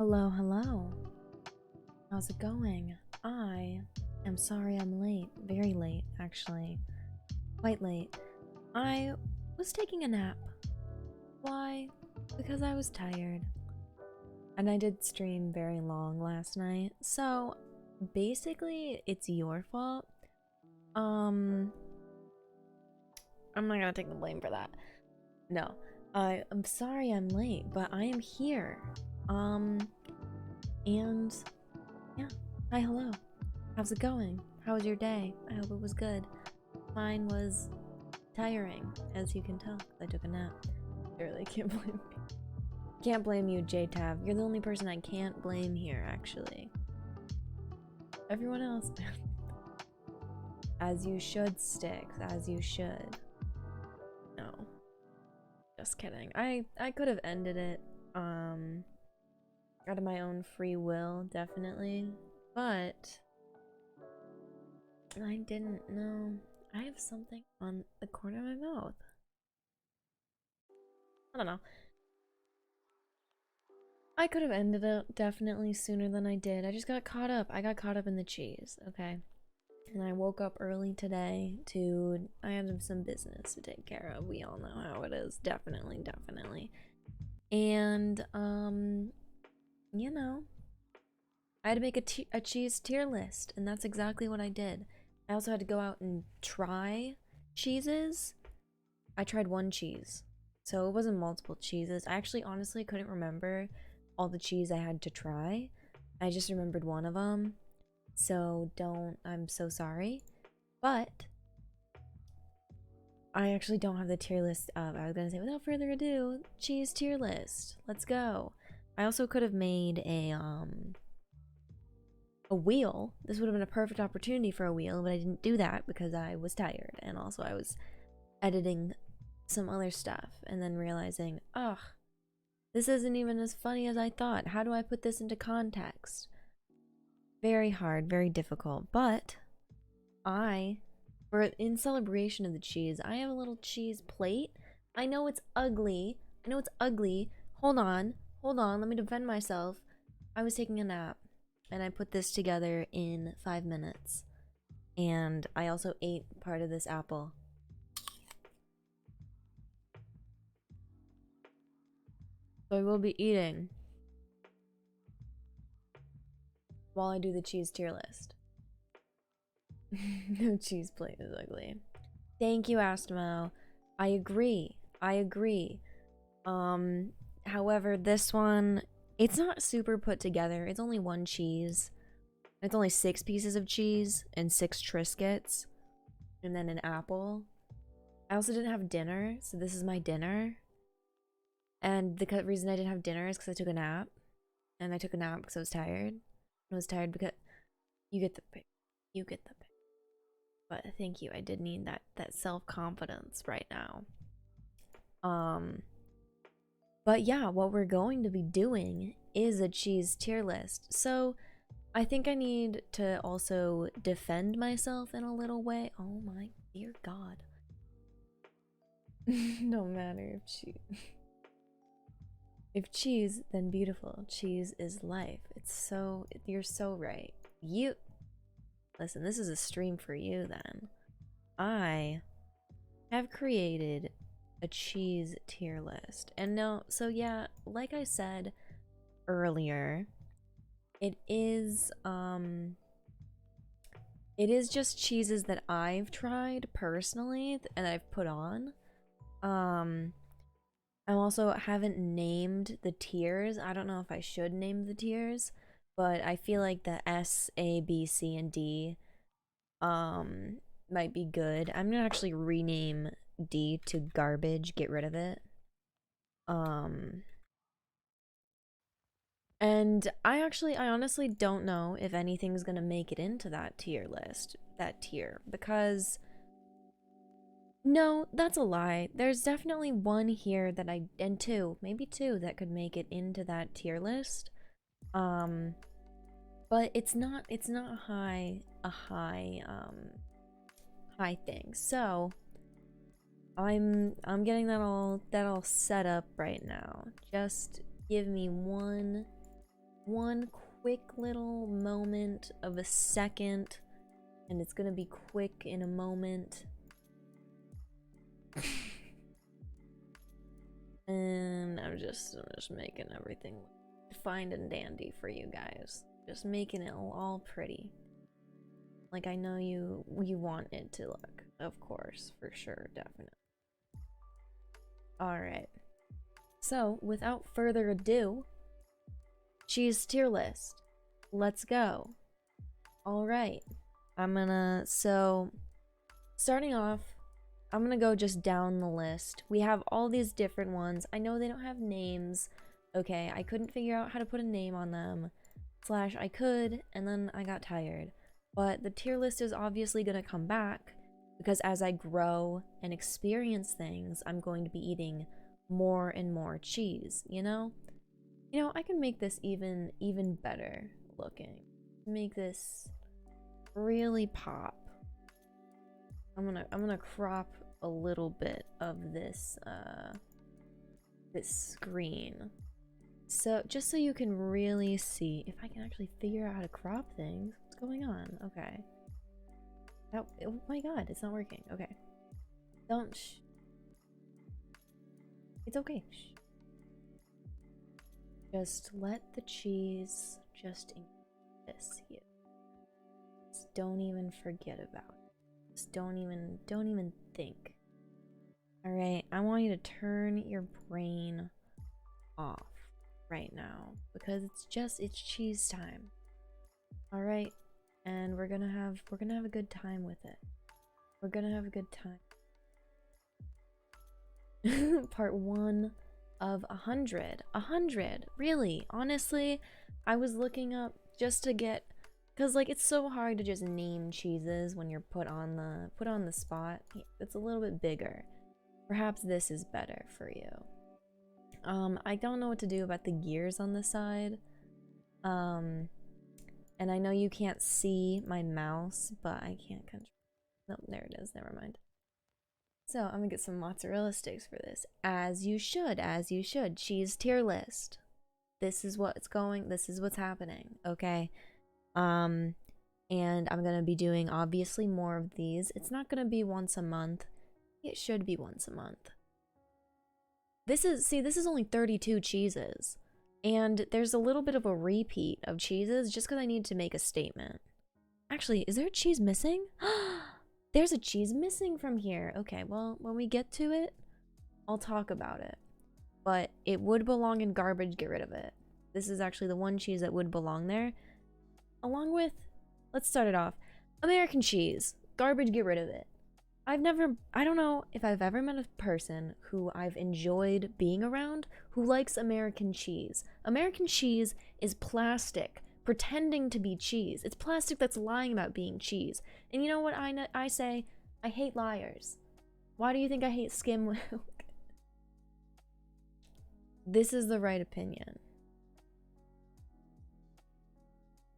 Hello, hello. How's it going? I am sorry I'm late. Very late, actually. Quite late. I was taking a nap. Why? Because I was tired. And I did stream very long last night. So, basically, it's your fault. I'm not gonna take the blame for that. No. I'm sorry I'm late, but I am here. And yeah. Hi, hello. How's it going? How was your day? I hope it was good. Mine was tiring, as you can tell. I took a nap. I really can't blame me. Can't blame you, JTav. You're the only person I can't blame here, actually. Everyone else. As you should, Sticks. As you should. No. Just kidding. I could have ended it, out of my own free will, definitely. But I didn't know. I have something on the corner of my mouth. I don't know. I could have ended it definitely sooner than I did. I just got caught up. I got caught up in the cheese, okay? And I woke up early today I had some business to take care of. We all know how it is. Definitely, definitely. And, you know, I had to make a cheese tier list, and that's exactly what I did. I also had to go out and try cheeses. I tried one cheese, so it wasn't multiple cheeses. I actually honestly couldn't remember all the cheese I had to try. I just remembered one of them. So I'm so sorry. But I actually don't have the tier list up. I was gonna say, without further ado, cheese tier list. Let's go. I also could have made a wheel. This would have been a perfect opportunity for a wheel, but I didn't do that because I was tired, and also I was editing some other stuff and then realizing, ugh, this isn't even as funny as I thought. How do I put this into context? Very hard, very difficult, but in celebration of the cheese, I have a little cheese plate. I know it's ugly. I know it's ugly. Hold on, let me defend myself. I was taking a nap and I put this together in 5 minutes. And I also ate part of this apple. So I will be eating while I do the cheese tier list. No cheese plate is ugly. Thank you, Astmo. I agree. I agree. However, this one, it's not super put together. It's only one cheese. It's only 6 pieces of cheese and 6 Triscuits. And then an apple. I also didn't have dinner, so this is my dinner. And the reason I didn't have dinner is because I took a nap. And I took a nap because I was tired. I was tired because you get the pick. You get the pick. But thank you. I did need that self-confidence right now. But yeah, what we're going to be doing is a cheese tier list. So I think I need to also defend myself in a little way. Oh my dear God. No matter if if cheese, then beautiful. Cheese is life. You're so right. Listen, this is a stream for you then. I have created a cheese tier list. And no, so yeah, like I said earlier, it is just cheeses that I've tried personally and I've put on. I also haven't named the tiers. I don't know if I should name the tiers, but I feel like the S, A, B, C, and D might be good. I'm gonna actually rename D to garbage, get rid of it. And I honestly don't know if anything's gonna make it into that tier list, because no, that's a lie. There's definitely one here that and two, maybe two, that could make it into that tier list. But it's not a high thing. So I'm getting that all set up right now. Just give me one one quick little moment of a second, and it's gonna be quick in a moment. And I'm just making everything fine and dandy for you guys. Just making it all pretty. Like I know you want it to look, of course, for sure, definitely. Alright. So, without further ado, cheese tier list. Let's go. Alright. So, starting off, I'm gonna go just down the list. We have all these different ones. I know they don't have names. Okay, I couldn't figure out how to put a name on them. / I could, and then I got tired. But the tier list is obviously gonna come back, because as I grow and experience things, I'm going to be eating more and more cheese, you know? You know, I can make this even better looking. Make this really pop. I'm gonna crop a little bit of this this screen. So just so you can really see if I can actually figure out how to crop things. What's going on? Okay. Oh my god, it's not working. Okay. Don't It's okay. Shh. Just let the cheese just exist here. Just don't even forget about it. Just don't even think. Alright, I want you to turn your brain off right now because it's cheese time. Alright, and we're gonna have a good time with it. We're gonna have a good time. Part 1 of 100. 100, really, honestly, I was looking up just to get, because like it's so hard to just name cheeses when you're put on the spot. It's a little bit bigger. Perhaps this is better for you. I don't know what to do about the gears on the side. And I know you can't see my mouse, but I can't control. Nope, there it is. Never mind. So I'm gonna get some mozzarella sticks for this. As you should, as you should. Cheese tier list. This is what's happening, okay? And I'm gonna be doing obviously more of these. It's not gonna be once a month. It should be once a month. This is only 32 cheeses. And there's a little bit of a repeat of cheeses just because I need to make a statement. Actually, is there a cheese missing? There's a cheese missing from here. Okay, well, when we get to it, I'll talk about it. But it would belong in garbage, get rid of it. This is actually the one cheese that would belong there. Along with, let's start it off. American cheese. Garbage, get rid of it. I don't know if I've ever met a person who I've enjoyed being around who likes American cheese. American cheese is plastic, pretending to be cheese. It's plastic that's lying about being cheese. And you know what I say? I hate liars. Why do you think I hate skim milk? This is the right opinion.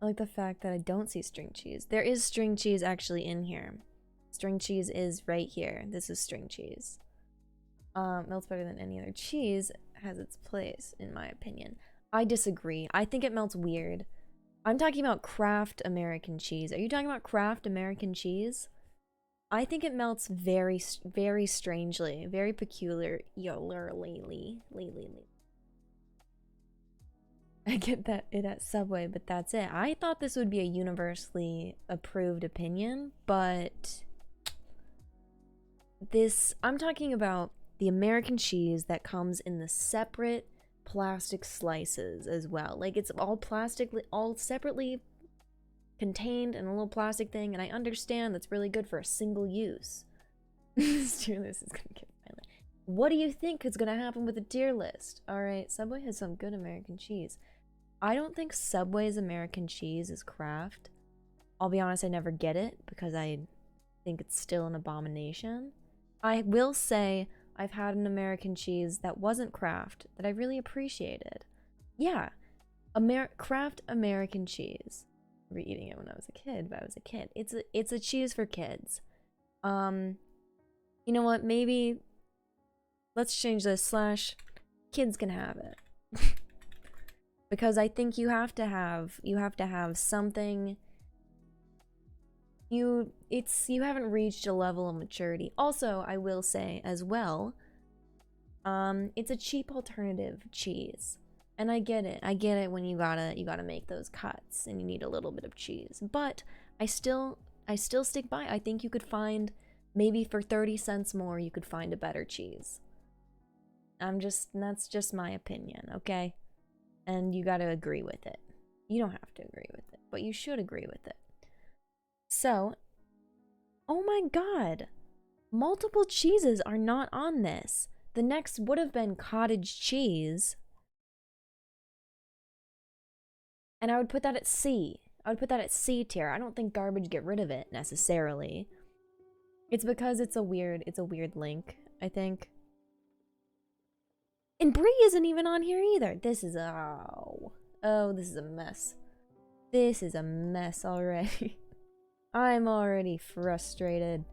I like the fact that I don't see string cheese. There is string cheese actually in here. String cheese is right here. This is string cheese. Melts better than any other cheese. Has its place, in my opinion. I disagree. I think it melts weird. I'm talking about Kraft American cheese. Are you talking about Kraft American cheese? I think it melts very strangely. Very peculiarly. I get that it at Subway, but that's it. I thought this would be a universally approved opinion, but I'm talking about the American cheese that comes in the separate plastic slices as well. Like it's all all separately contained in a little plastic thing, and I understand that's really good for a single use. This tier list is gonna get violent. What do you think is gonna happen with the tier list? Alright, Subway has some good American cheese. I don't think Subway's American cheese is Kraft. I'll be honest, I never get it because I think it's still an abomination. I will say I've had an American cheese that wasn't Kraft that I really appreciated. Yeah, Kraft American cheese. I remember eating it when I was a kid, but I was a kid. It's a cheese for kids. You know what? Maybe let's change this / kids can have it. because I think you have to have something. You haven't reached a level of maturity. Also, I will say as well, it's a cheap alternative cheese. And I get it. I get it when you gotta make those cuts and you need a little bit of cheese. But I still stick by. I think you could find, maybe for 30 cents more, you could find a better cheese. That's just my opinion, okay? And you gotta agree with it. You don't have to agree with it, but you should agree with it. So, oh my god, multiple cheeses are not on this. The next would have been cottage cheese. And I would put that at C. I would put that at C tier. I don't think garbage get rid of it necessarily. It's because it's a weird link, I think. And Brie isn't even on here either. This is this is a mess. This is a mess already. I'm already frustrated.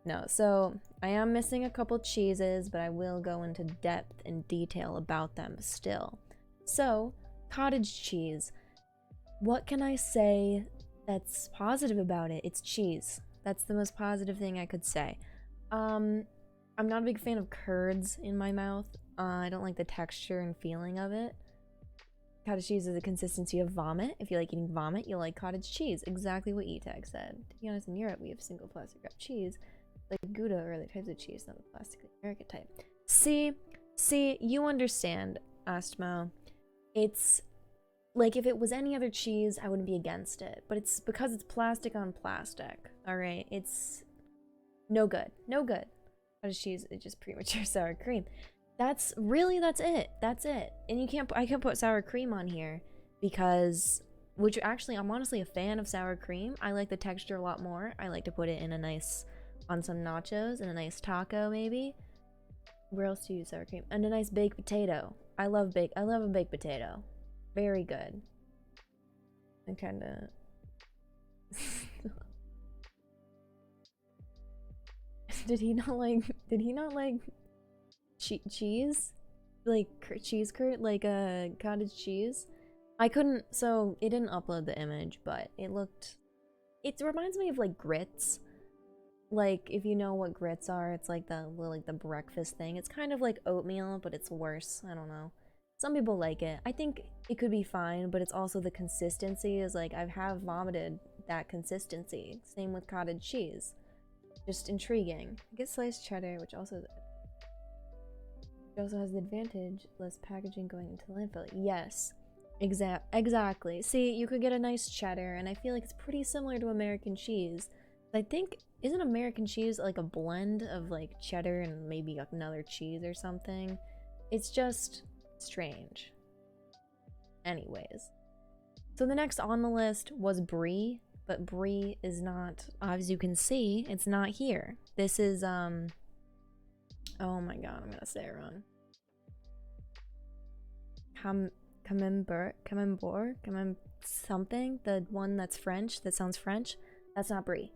No, so I am missing a couple cheeses, but I will go into depth and detail about them still. So, cottage cheese. What can I say that's positive about it? It's cheese. That's the most positive thing I could say. I'm not a big fan of curds in my mouth. I don't like the texture and feeling of it. Cottage cheese is the consistency of vomit. If you like eating vomit, you'll like cottage cheese. Exactly what E-Tag said. To be honest, in Europe, we have single plastic wrap cheese, like Gouda or other types of cheese, not the plastic American type. See, you understand, Astmo. It's like, if it was any other cheese, I wouldn't be against it. But it's because it's plastic on plastic. Alright, it's no good. No good. Cottage cheese is just premature sour cream. That's it. That's it. And I can't put sour cream on here because, which actually, I'm honestly a fan of sour cream. I like the texture a lot more. I like to put it in on some nachos and a nice taco maybe. Where else do you use sour cream? And a nice baked potato. I love a baked potato. Very good. I kinda... Did he not like cheese? Like cheese curd? Like cottage cheese? I couldn't, so it didn't upload the image, but it reminds me of like grits. Like, if you know what grits are, it's like the breakfast thing. It's kind of like oatmeal, but it's worse. I don't know. Some people like it. I think it could be fine, but it's also the consistency is like, I have vomited that consistency. Same with cottage cheese. Just intriguing. I get sliced cheddar, which also has the advantage, less packaging going into landfill. Yes, exactly. See, you could get a nice cheddar, and I feel like it's pretty similar to American cheese. I think, isn't American cheese like a blend of like cheddar and maybe another cheese or something? It's just strange. Anyways, so the next on the list was Brie, but Brie is not, as you can see, it's not here. This is oh my god, I'm gonna say it wrong. Camembert, something, the one that's French, that sounds French. That's not Brie.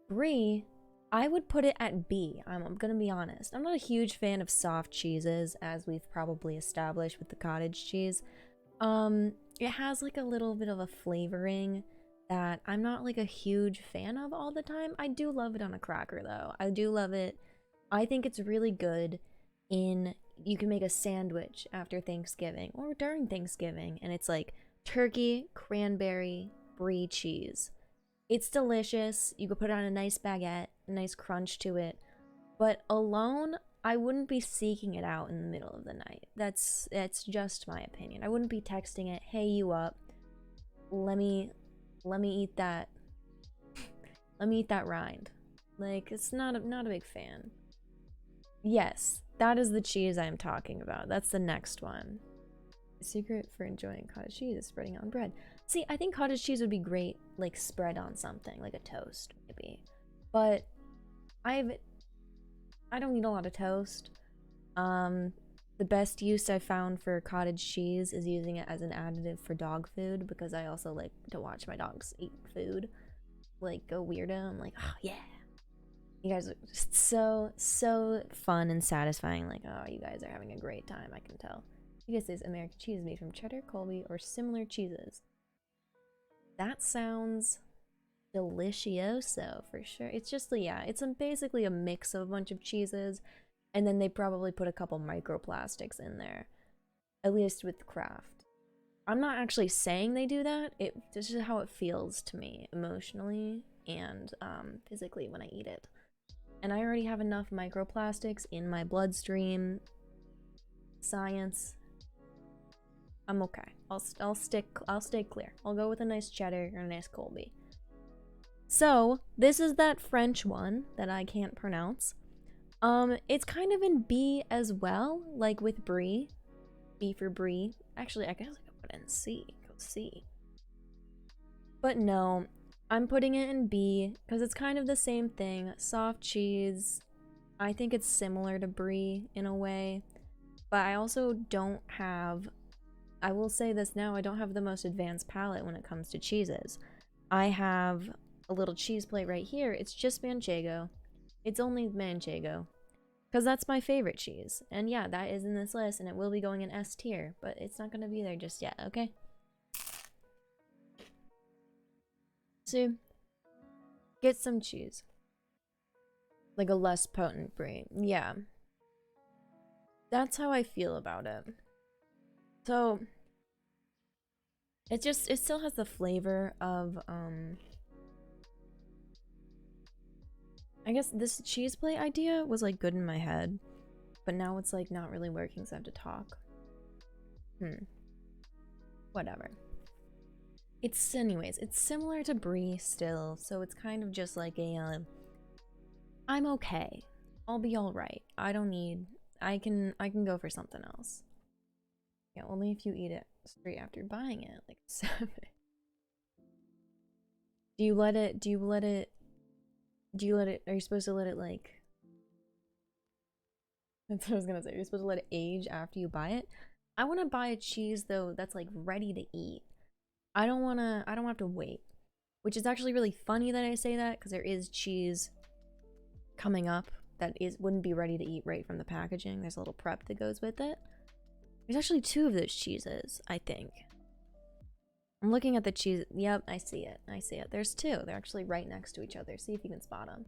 Brie, I would put it at B. I'm gonna be honest. I'm not a huge fan of soft cheeses, as we've probably established with the cottage cheese. It has like a little bit of a flavoring that I'm not like a huge fan of all the time. I do love it on a cracker though. I do love it. I think it's really good you can make a sandwich after Thanksgiving or during Thanksgiving, and it's like turkey, cranberry, brie cheese. It's delicious. You could put it on a nice baguette, a nice crunch to it. But alone, I wouldn't be seeking it out in the middle of the night. That's just my opinion. I wouldn't be texting it, "Hey, you up? Let me eat that. Let me eat that rind." Like, it's not a big fan. Yes, that is the cheese I'm talking about. That's the next one. The secret for enjoying cottage cheese is spreading it on bread. See, I think cottage cheese would be great, like, spread on something, like a toast, maybe. But I don't eat a lot of toast. The best use I've found for cottage cheese is using it as an additive for dog food, because I also like to watch my dogs eat food. Like, go weirdo. I'm like, oh yeah. You guys are just so fun and satisfying. Like, oh, you guys are having a great time, I can tell. This is American cheese made from cheddar, Colby, or similar cheeses. That sounds delicioso for sure. It's just, yeah, it's basically a mix of a bunch of cheeses, and then they probably put a couple microplastics in there, at least with Kraft. I'm not actually saying they do that. This is how it feels to me emotionally and physically when I eat it. And I already have enough microplastics in my bloodstream. Science. I'm okay. I'll stay clear. I'll go with a nice cheddar or a nice Colby. So, this is that French one that I can't pronounce. It's kind of in B as well, like with Brie. B for Brie. Actually, I guess I could put it in C. Go C. But no, I'm putting it in B because it's kind of the same thing. Soft cheese. I think it's similar to Brie in a way. But I also don't have, I will say this now, I don't have the most advanced palate when it comes to cheeses. I have a little cheese plate right here. It's just Manchego. It's only Manchego. Because that's my favorite cheese. And yeah, that is in this list, and it will be going in S tier, but it's not going to be there just yet, okay? So, get some cheese. Like a less potent Brie. Yeah. That's how I feel about it. So, it still has the flavor of, I guess this cheese plate idea was like good in my head, but now it's like not really working, so I have to talk. Whatever. Anyways, it's similar to Brie still, so it's kind of just like a, I'm okay. I'll be alright. I can go for something else. Yeah, only if you eat it straight after buying it, like 7. Are you supposed to let it like, that's what I was gonna say, you're supposed to let it age after you buy it? I want to buy a cheese though that's like ready to eat. I don't have to wait. Which is actually really funny that I say that, because there is cheese coming up that wouldn't be ready to eat right from the packaging. There's a little prep that goes with it. There's actually 2 of those cheeses, I think. I'm looking at the cheese. Yep, I see it. There's 2. They're actually right next to each other. See if you can spot them.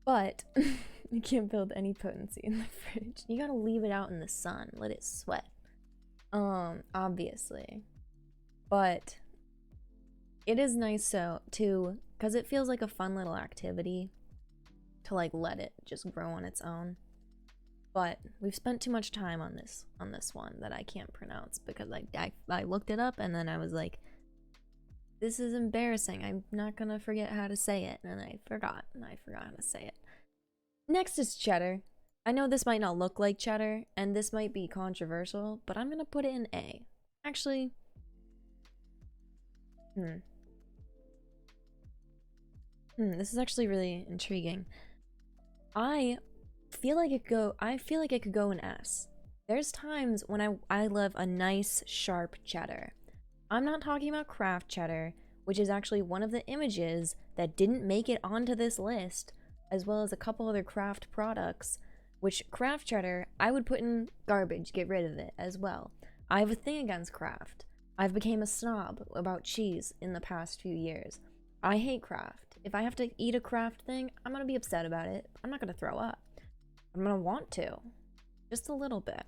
But you can't build any potency in the fridge. You gotta leave it out in the sun. Let it sweat. Obviously. But it is nice too, because it feels like a fun little activity to like let it just grow on its own. But we've spent too much time on this one that I can't pronounce, because I looked it up and then I was like, this is embarrassing. I'm not gonna forget how to say it, and I forgot how to say it. Next is cheddar. I know this might not look like cheddar, and this might be controversial, but I'm gonna put it in A. Actually, this is actually really intriguing. I feel like it could go in S. There's times when I love a nice sharp cheddar. I'm not talking about Kraft cheddar, which is actually one of the images that didn't make it onto this list, as well as a couple other Kraft products, which Kraft cheddar I would put in garbage, get rid of it as well. I have a thing against Kraft. I've become a snob about cheese in the past few years. I hate Kraft. If I have to eat a Kraft thing, I'm gonna be upset about it. I'm not gonna throw up. I'm gonna want to. Just a little bit.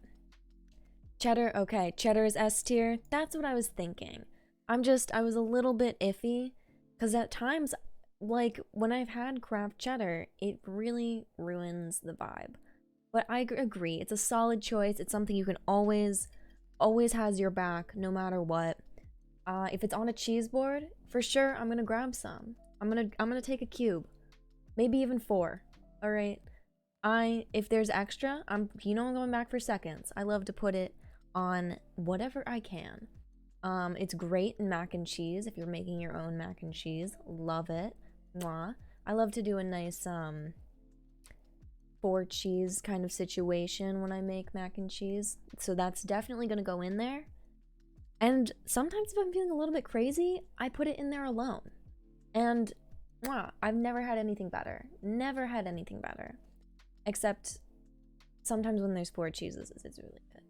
Cheddar, okay, cheddar is S tier. That's what I was thinking. I was a little bit iffy, because at times, like, when I've had Kraft cheddar, it really ruins the vibe. But I agree, it's a solid choice. It's something you can always has your back, no matter what. If it's on a cheese board, for sure, I'm gonna grab some. I'm gonna take a cube. Maybe even 4. Alright? If there's extra, I'm going back for seconds. I love to put it on whatever I can. It's great in mac and cheese if you're making your own mac and cheese. Love it. Mwah. I love to do a nice 4 cheese kind of situation when I make mac and cheese. So that's definitely gonna go in there. And sometimes if I'm feeling a little bit crazy, I put it in there alone. And mwah, I've never had anything better. Never had anything better. Except sometimes when there's 4 cheeses, it's really good.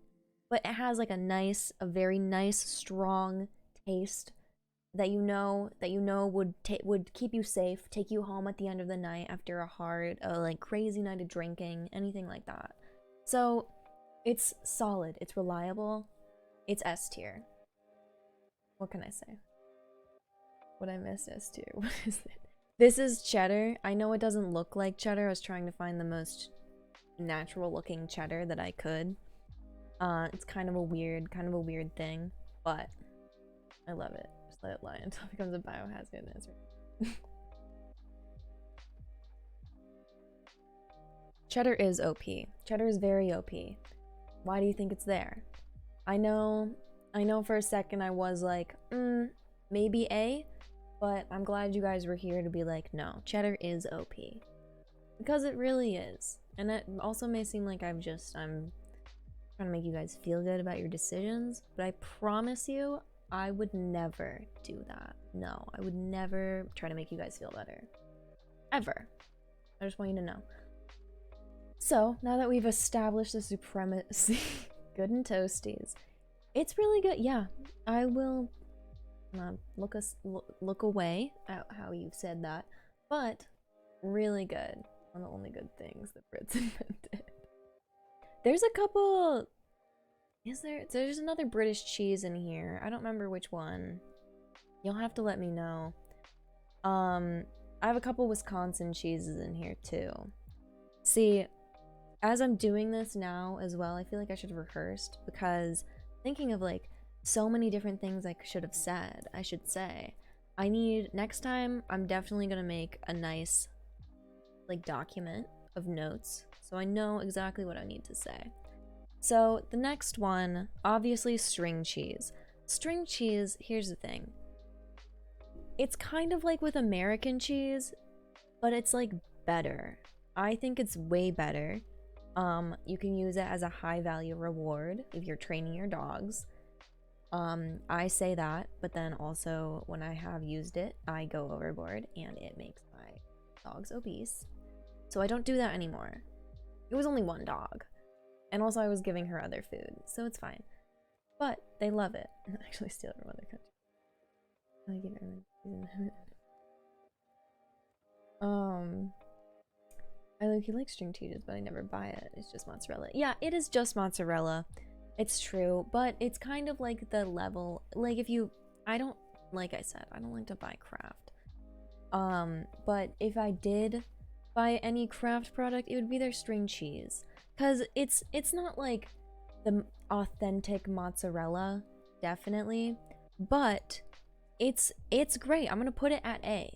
but it has like a very nice, strong taste that would keep you safe, take you home at the end of the night after a hard, like crazy night of drinking, anything like that. So it's solid, it's reliable, it's S tier. What can I say? What I missed S tier. What is it? This is cheddar. I know it doesn't look like cheddar. I was trying to find the most natural looking cheddar that I could. It's kind of a weird thing, but I love it. Just let it lie until it becomes a biohazard. That's right. Cheddar is OP. Cheddar is very OP. Why do you think it's there? I know for a second I was like, maybe A, but I'm glad you guys were here to be like, no, cheddar is OP. Because it really is. And it also may seem like I'm trying to make you guys feel good about your decisions, but I promise you, I would never do that. No, I would never try to make you guys feel better. Ever. I just want you to know. So, now that we've established the supremacy, good and toasties, it's really good. Yeah, I will look away at how you've said that, but really good. One of the only good things that Brits invented. There's a couple. There's another British cheese in here. I don't remember which one. You'll have to let me know. I have a couple Wisconsin cheeses in here too. See, as I'm doing this now as well, I feel like I should have rehearsed, because thinking of like so many different things I should have said, I should say. Next time, I'm definitely gonna make a nice like document of notes so I know exactly what I need to say. So the next one, obviously string cheese. String cheese, here's the thing. It's kind of like with American cheese, but it's like better. I think it's way better. You can use it as a high value reward if you're training your dogs. I say that, but then also when I have used it, I go overboard and it makes my dogs obese. So I don't do that anymore. It was only one dog. And also I was giving her other food, so it's fine. But they love it. Actually steal it from other countries. I give everyone. I like string cheeses, but I never buy it. It's just mozzarella. Yeah, it is just mozzarella. It's true, but it's kind of like the level, like like I said, I don't like to buy Kraft. But if I did buy any Kraft product, it would be their string cheese. Cause it's not like the authentic mozzarella, definitely, but it's great. I'm gonna put it at A.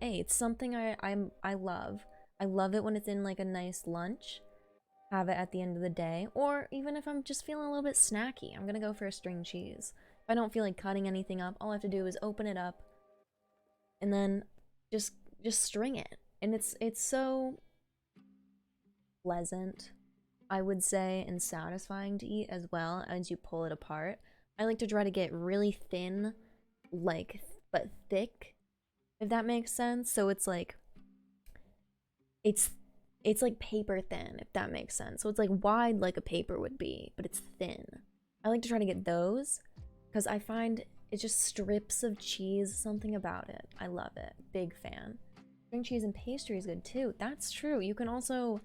It's something I love. I love it when it's in like a nice lunch. Have it at the end of the day, or even if I'm just feeling a little bit snacky, I'm gonna go for a string cheese. If I don't feel like cutting anything up, all I have to do is open it up and then just string it. And it's so pleasant, I would say, and satisfying to eat as well as you pull it apart. I like to try to get really thin, like, but thick, if that makes sense. So it's like, it's like paper thin, if that makes sense. So it's like wide like a paper would be, but it's thin. I like to try to get those because I find it just strips of cheese, something about it. I love it. Big fan. String cheese and pastry is good too. That's true. You can also,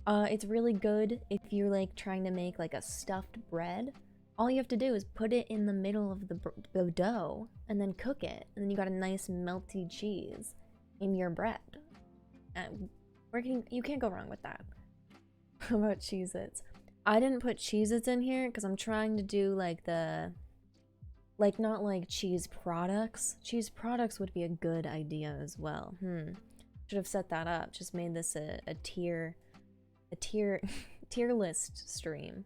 it's really good if you're like trying to make like a stuffed bread. All you have to do is put it in the middle of the dough and then cook it. And then you got a nice melty cheese in your bread. And you can't go wrong with that. How about Cheez-Its? I didn't put Cheez-Its in here because I'm trying to do like not like cheese products. Cheese products would be a good idea as well. Should have set that up. Just made this a tier list stream.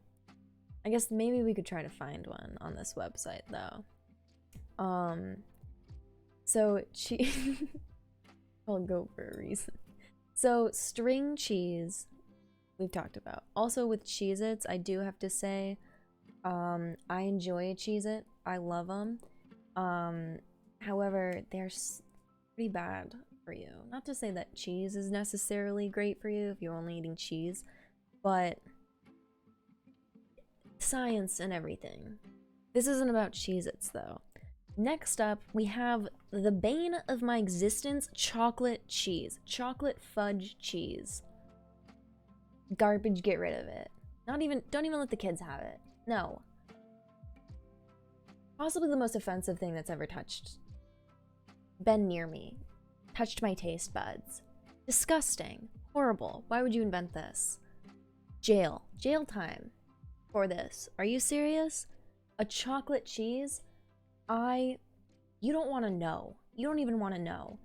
I guess maybe we could try to find one on this website though. So I'll go for a reason. So string cheese, we've talked about. Also with Cheez-Its, I do have to say, I enjoy a Cheez-It. I love them. However, they're pretty bad for you. Not to say that cheese is necessarily great for you if you're only eating cheese, but science and everything. This isn't about Cheez-Its, though. Next up, we have the bane of my existence, chocolate cheese. Chocolate fudge cheese. Garbage, get rid of it. Don't even let the kids have it. No. Possibly the most offensive thing that's ever been near me. Touched my taste buds. Disgusting. Horrible. Why would you invent this? Jail. Jail time for this. Are you serious? A chocolate cheese? You don't want to know. You don't even want to know.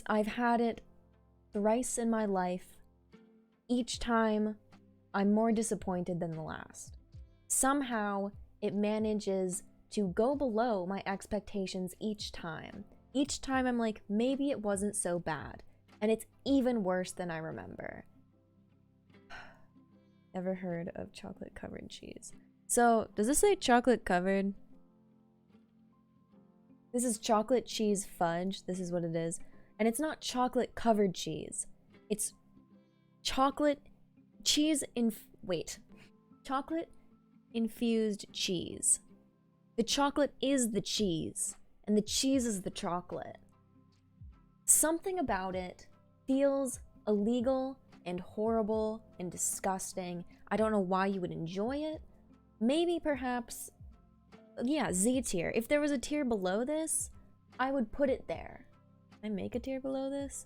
I've had it thrice in my life. Each time, I'm more disappointed than the last. Somehow, it manages to go below my expectations each time. Each time I'm like, maybe it wasn't so bad. And it's even worse than I remember. Ever heard of chocolate covered cheese? So, does this say chocolate covered? This is chocolate cheese fudge. This is what it is. And it's not chocolate covered cheese. It's chocolate cheese chocolate infused cheese. The chocolate is the cheese, and the cheese is the chocolate. Something about it feels illegal and horrible and disgusting. I don't know why you would enjoy it. Maybe perhaps, yeah, Z tier. If there was a tier below this, I would put it there. Can I make a tier below this?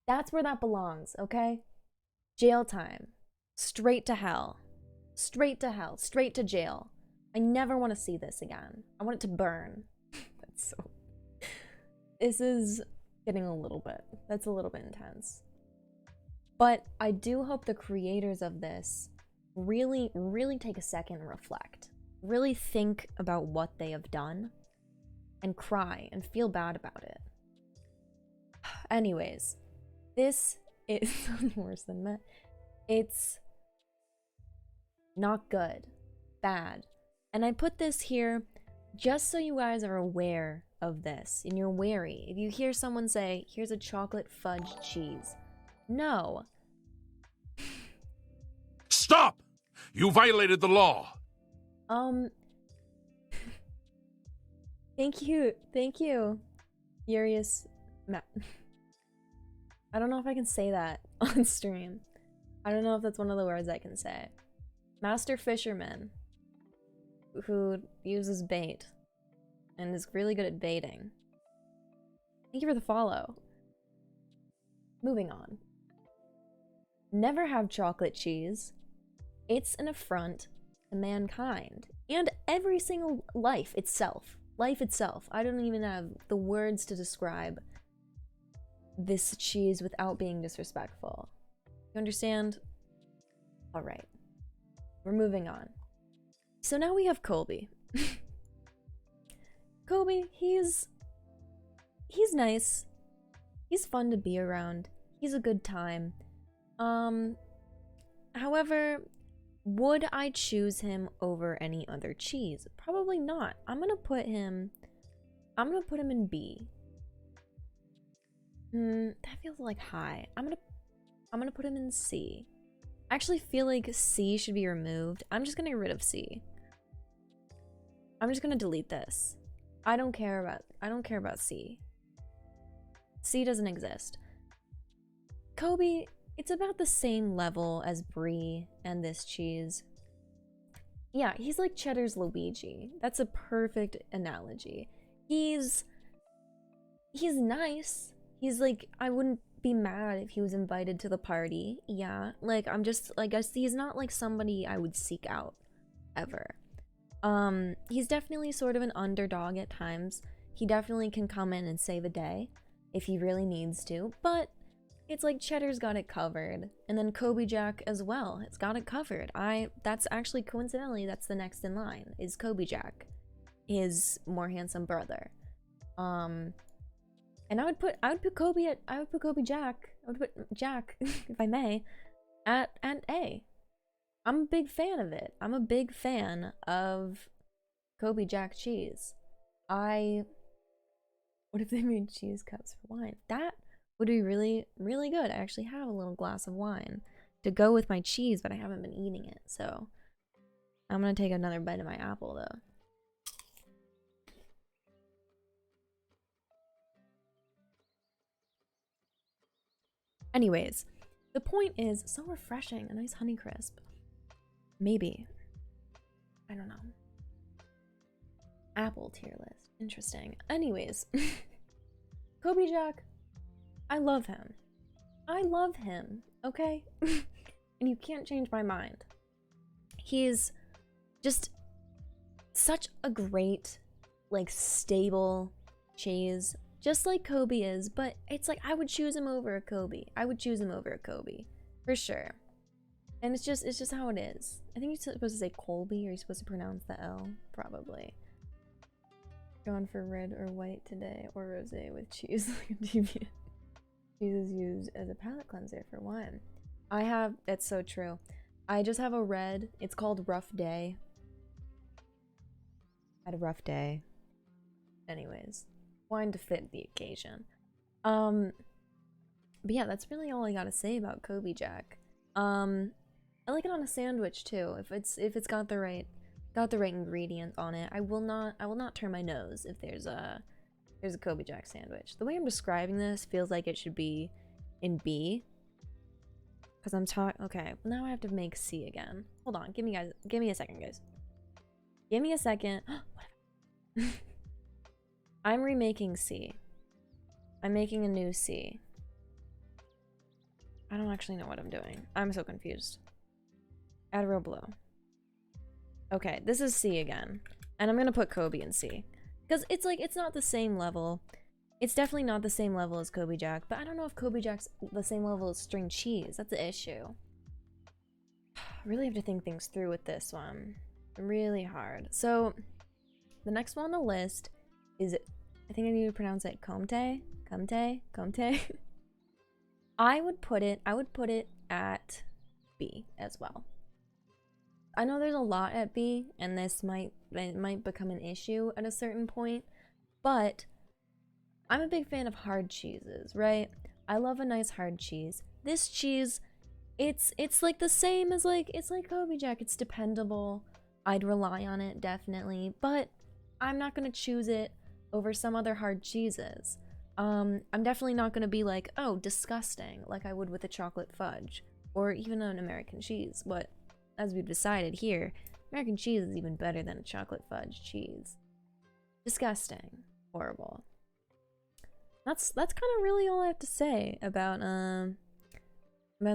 That's where that belongs, okay? Jail time. Straight to hell. Straight to hell. Straight to jail. I never want to see this again. I want it to burn. That's so... This is getting a little bit... That's a little bit intense. But I do hope the creators of this really, really take a second and reflect. Really think about what they have done. And cry and feel bad about it. Anyways... This is worse than that. It's not good. Bad. And I put this here just so you guys are aware of this and you're wary. If you hear someone say, here's a chocolate fudge cheese. No. Stop! You violated the law. Thank you. Furious Matt. I don't know if I can say that on stream. I don't know if that's one of the words I can say. Master Fisherman, who uses bait and is really good at baiting. Thank you for the follow. Moving on. Never have chocolate cheese. It's an affront to mankind and every single life itself. Life itself. I don't even have the words to describe this cheese without being disrespectful. You understand? Alright. We're moving on. So now we have Colby. Colby, he's nice. He's fun to be around. He's a good time. However, would I choose him over any other cheese? Probably not. I'm gonna put him in B. That feels like high. I'm gonna put him in C. I actually feel like C should be removed. I'm just gonna get rid of C. I'm just gonna delete this. I don't care about C. C doesn't exist. Kobe, it's about the same level as Brie and this cheese. Yeah, he's like Cheddar's Luigi. That's a perfect analogy. He's nice. He's like, I wouldn't be mad if he was invited to the party. Yeah, like I'm just, I guess he's not like somebody I would seek out ever. He's definitely sort of an underdog at times. He definitely can come in and save a day if he really needs to, but it's like Cheddar's got it covered, and then Kobe Jack as well. It's got it covered. That's actually coincidentally that's the next in line is Kobe Jack, his more handsome brother. And I would put Jack, if I may, at A. I'm a big fan of it. I'm a big fan of Kobe Jack cheese. I What if they made cheese cups for wine? That would be really, really good. I actually have a little glass of wine to go with my cheese, but I haven't been eating it, so I'm gonna take another bite of my apple though. Anyways, the point is, so refreshing, a nice Honeycrisp. Maybe. I don't know. Apple tier list. Interesting. Anyways, Kobe Jack, I love him. I love him, okay? And you can't change my mind. He's just such a great, like, stable cheese. Just like Kobe is, but it's like I would choose him over a Kobe. I would choose him over a Kobe. For sure. And it's just how it is. I think you're supposed to say Colby, or you're supposed to pronounce the L. Probably. Going for red or white today, or rosé with cheese like a deviant. Cheese is used as a palate cleanser for wine. That's so true. I just have a red. It's called Rough Day. I had a rough day. Anyways. Wine to fit the occasion. But yeah, that's really all I gotta say about Kobe Jack. I like it on a sandwich too. If it's got the right ingredients on it. I will not turn my nose if there's a Kobe Jack sandwich. The way I'm describing this feels like it should be in B. Cause I'm okay, now I have to make C again. Hold on, give me a second, guys. Give me a second. I'm remaking C. I'm making a new C. I don't actually know what I'm doing. I'm so confused. Add row below. Okay, this is C again. And I'm gonna put Kobe in C. Because it's like, it's not the same level. It's definitely not the same level as Kobe Jack, but I don't know if Kobe Jack's the same level as string cheese. That's the issue. I really have to think things through with this one. Really hard. So, the next one on the list is, I think I need to pronounce it Comte? Comte? I would put it at B as well. I know there's a lot at B, and it might become an issue at a certain point, but I'm a big fan of hard cheeses, right? I love a nice hard cheese. This cheese, it's like the same as it's like Kobe Jack. It's dependable. I'd rely on it, definitely, but I'm not gonna choose it over some other hard cheeses. I'm definitely not gonna be like, oh, disgusting, like I would with a chocolate fudge, or even an American cheese, but as we've decided here, American cheese is even better than a chocolate fudge cheese. Disgusting. Horrible. That's kind of really all I have to say about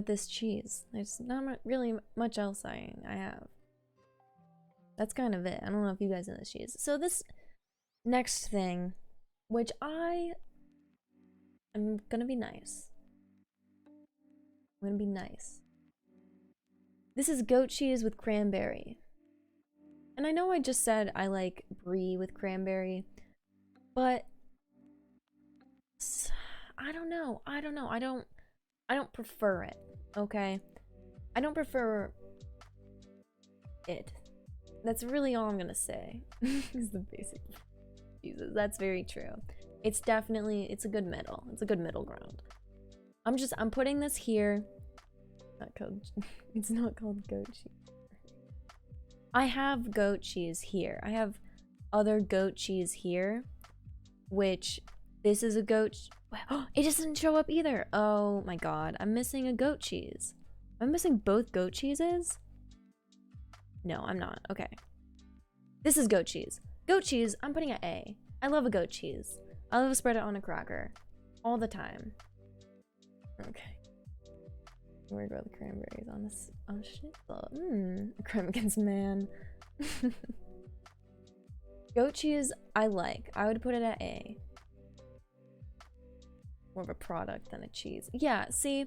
this cheese. There's not really much else I have. That's kind of it. I don't know if you guys know this cheese. So this next thing, which I'm gonna be nice. I'm gonna be nice. This is goat cheese with cranberry. And I know I just said I like brie with cranberry, but I don't know. I don't prefer it, okay? I don't prefer it. That's really all I'm gonna say. Is the basic Jesus. That's very true. It's a good middle. It's a good middle ground. I'm putting this here. It's not called goat cheese. I have goat cheese here. I have other goat cheese here, which this is a goat. It doesn't show up either. Oh my god, I'm missing a goat cheese. I'm missing both goat cheeses? No, I'm not. Okay. This is goat cheese. Goat cheese, I'm putting at A. I love a goat cheese. I love to spread it on a cracker. All the time. Okay. Where go the cranberries on this? Oh shit. A crime against man. Goat cheese, I like. I would put it at A. More of a product than a cheese. Yeah, see,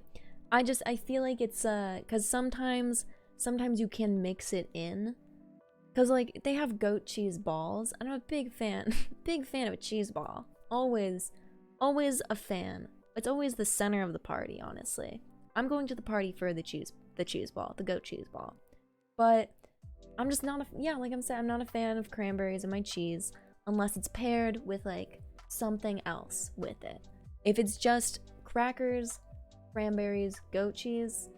I feel like it's because sometimes you can mix it in. Cause like they have goat cheese balls, and I'm a big fan of a cheese ball. Always a fan. It's always the center of the party, honestly. I'm going to the party for the cheese ball, the goat cheese ball. But I'm just not like I'm saying, I'm not a fan of cranberries in my cheese unless it's paired with like something else with it. If it's just crackers, cranberries, goat cheese,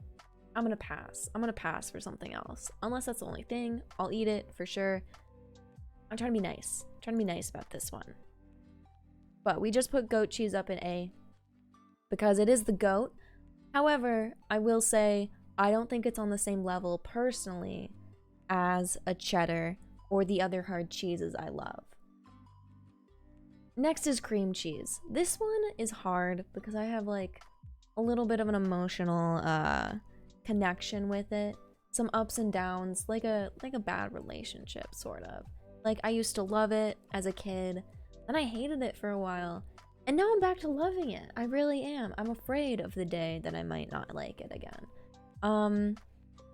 I'm gonna pass. I'm gonna pass for something else. Unless that's the only thing, I'll eat it for sure. I'm trying to be nice. I'm trying to be nice about this one. But we just put goat cheese up in A because it is the goat. However, I will say I don't think it's on the same level personally as a cheddar or the other hard cheeses I love. Next is cream cheese. This one is hard because I have like a little bit of an emotional connection with it. Some ups and downs, like a bad relationship sort of. Like I used to love it as a kid, then I hated it for a while, and now I'm back to loving it. I really am. I'm afraid of the day that I might not like it again.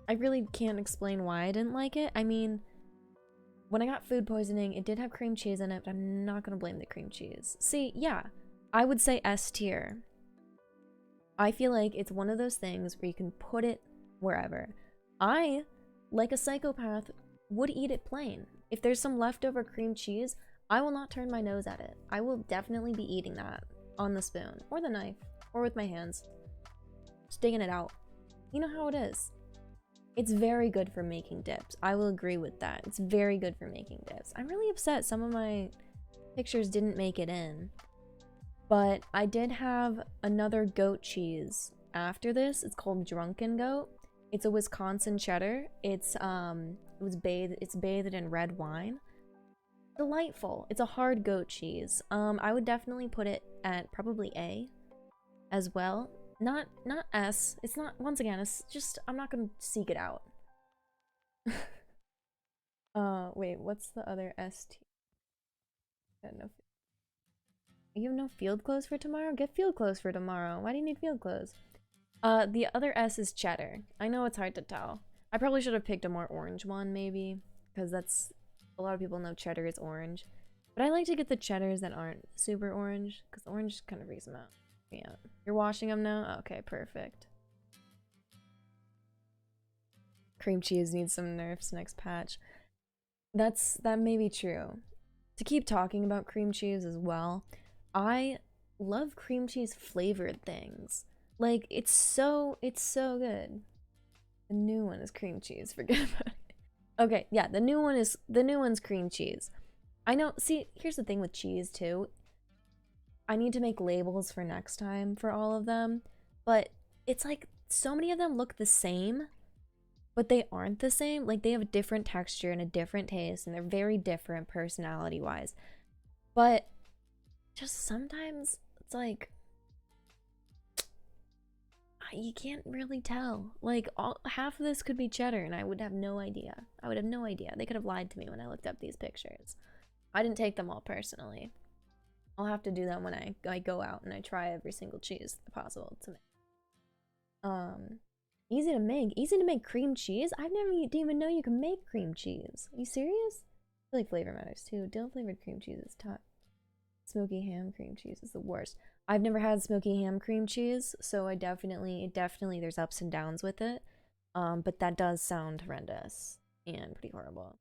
I really can't explain why I didn't like it. I mean, when I got food poisoning, it did have cream cheese in it, but I'm not gonna blame the cream cheese. See, yeah, I would say S tier. I feel like it's one of those things where you can put it wherever. I, like a psychopath, would eat it plain. If there's some leftover cream cheese, I will not turn my nose at it. I will definitely be eating that on the spoon, or the knife, or with my hands. Just digging it out. You know how it is. It's very good for making dips. I will agree with that. It's very good for making dips. I'm really upset some of my pictures didn't make it in. But I did have another goat cheese after this. It's called Drunken Goat. It's a Wisconsin cheddar. It's bathed in red wine. Delightful. It's a hard goat cheese. I would definitely put it at probably A as well. Not S. It's not, once again, it's just, I'm not gonna seek it out. Wait, what's the other S tier? No, you have no field clothes for tomorrow? Get field clothes for tomorrow. Why do you need field clothes? The other S is cheddar. I know it's hard to tell. I probably should have picked a more orange one, maybe, because that's, a lot of people know cheddar is orange. But I like to get the cheddars that aren't super orange, because the orange kind of freaks them out. Yeah. You're washing them now? Okay, perfect. Cream cheese needs some nerfs next patch. That may be true. To keep talking about cream cheese as well, I love cream cheese flavored things. Like, it's so good. The new one is cream cheese, forget about it. Okay, yeah, the new one's cream cheese. I know, see, here's the thing with cheese too. I need to make labels for next time for all of them, but it's like so many of them look the same, but they aren't the same. Like they have a different texture and a different taste, and they're very different personality-wise. But just sometimes it's like you can't really tell. Like half of this could be cheddar, and I would have no idea. I would have no idea. They could have lied to me when I looked up these pictures. I didn't take them all personally. I'll have to do that when I go out and I try every single cheese possible to make. Easy to make cream cheese? I've never even know you can make cream cheese. Are you serious? I feel like flavor matters too. Dill flavored cream cheese is top. Smoky ham cream cheese is the worst. I've never had smoky ham cream cheese, so it definitely there's ups and downs with it. But that does sound horrendous and pretty horrible.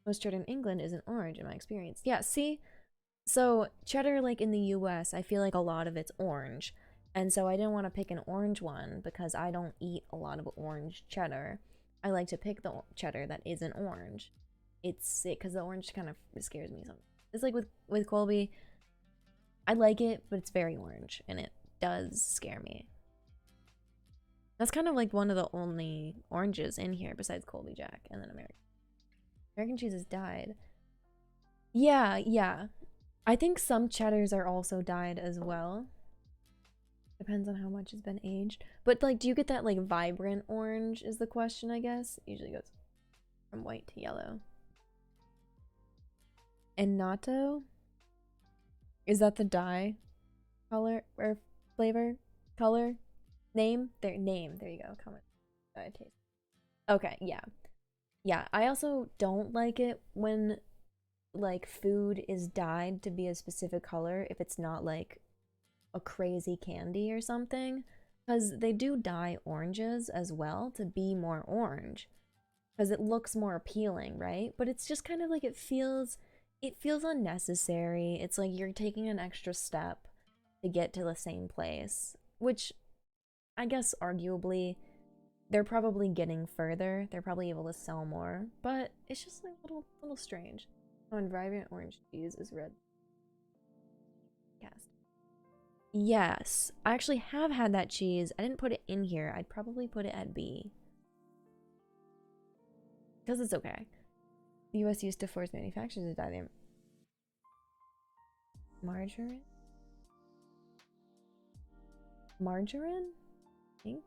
Most cheddar in England isn't orange in my experience. Yeah, see? So cheddar, like in the US, I feel like a lot of it's orange. And so I didn't want to pick an orange one because I don't eat a lot of orange cheddar. I like to pick the cheddar that isn't orange. It's because the orange kind of scares me sometimes. It's like with Colby, I like it, but it's very orange and it does scare me. That's kind of like one of the only oranges in here besides Colby Jack and then American cheese has died. Yeah. I think some cheddars are also dyed as well. Depends on how much it's been aged. But like, do you get that like vibrant orange is the question, I guess? It usually goes from white to yellow. And natto? Is that the dye? Color or flavor? Color? Name? There you go. Comment. Dye taste. Okay, yeah. Yeah, I also don't like it when like food is dyed to be a specific color if it's not like a crazy candy or something, because they do dye oranges as well to be more orange because it looks more appealing, right? But it's just kind of like it feels it feels unnecessary. It's like you're taking an extra step to get to the same place, which I guess arguably they're probably getting further. They're probably able to sell more, but it's just like a little strange. Oh, and Vibrant Orange Cheese is red. Cast. Yes, I actually have had that cheese. I didn't put it in here. I'd probably put it at B. Because it's okay. The US used to force manufacturers to dye their margarine? Margarine? I think.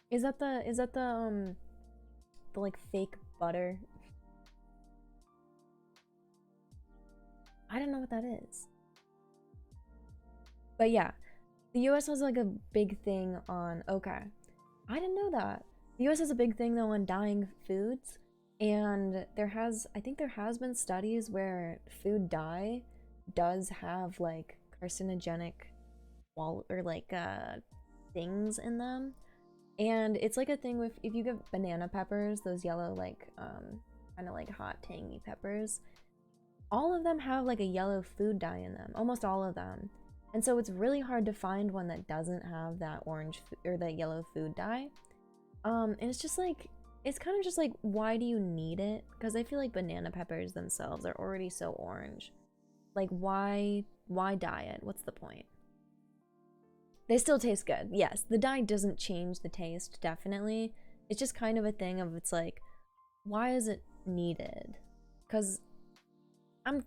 Is that the like fake butter? I don't know what that is. But yeah, the US has like a big thing on, okay. I didn't know that. The US has a big thing though on dyeing foods, and I think there has been studies where food dye does have like carcinogenic things in them. And it's like a thing with, if you get banana peppers, those yellow like kind of like hot tangy peppers, all of them have like a yellow food dye in them, almost all of them. And so it's really hard to find one that doesn't have that orange or that yellow food dye. And it's just like, it's kind of just like, why do you need it? Because I feel like banana peppers themselves are already so orange. Like, why dye it? What's the point? They still taste good. Yes, the dye doesn't change the taste, definitely. It's just kind of a thing of, it's like, why is it needed? Because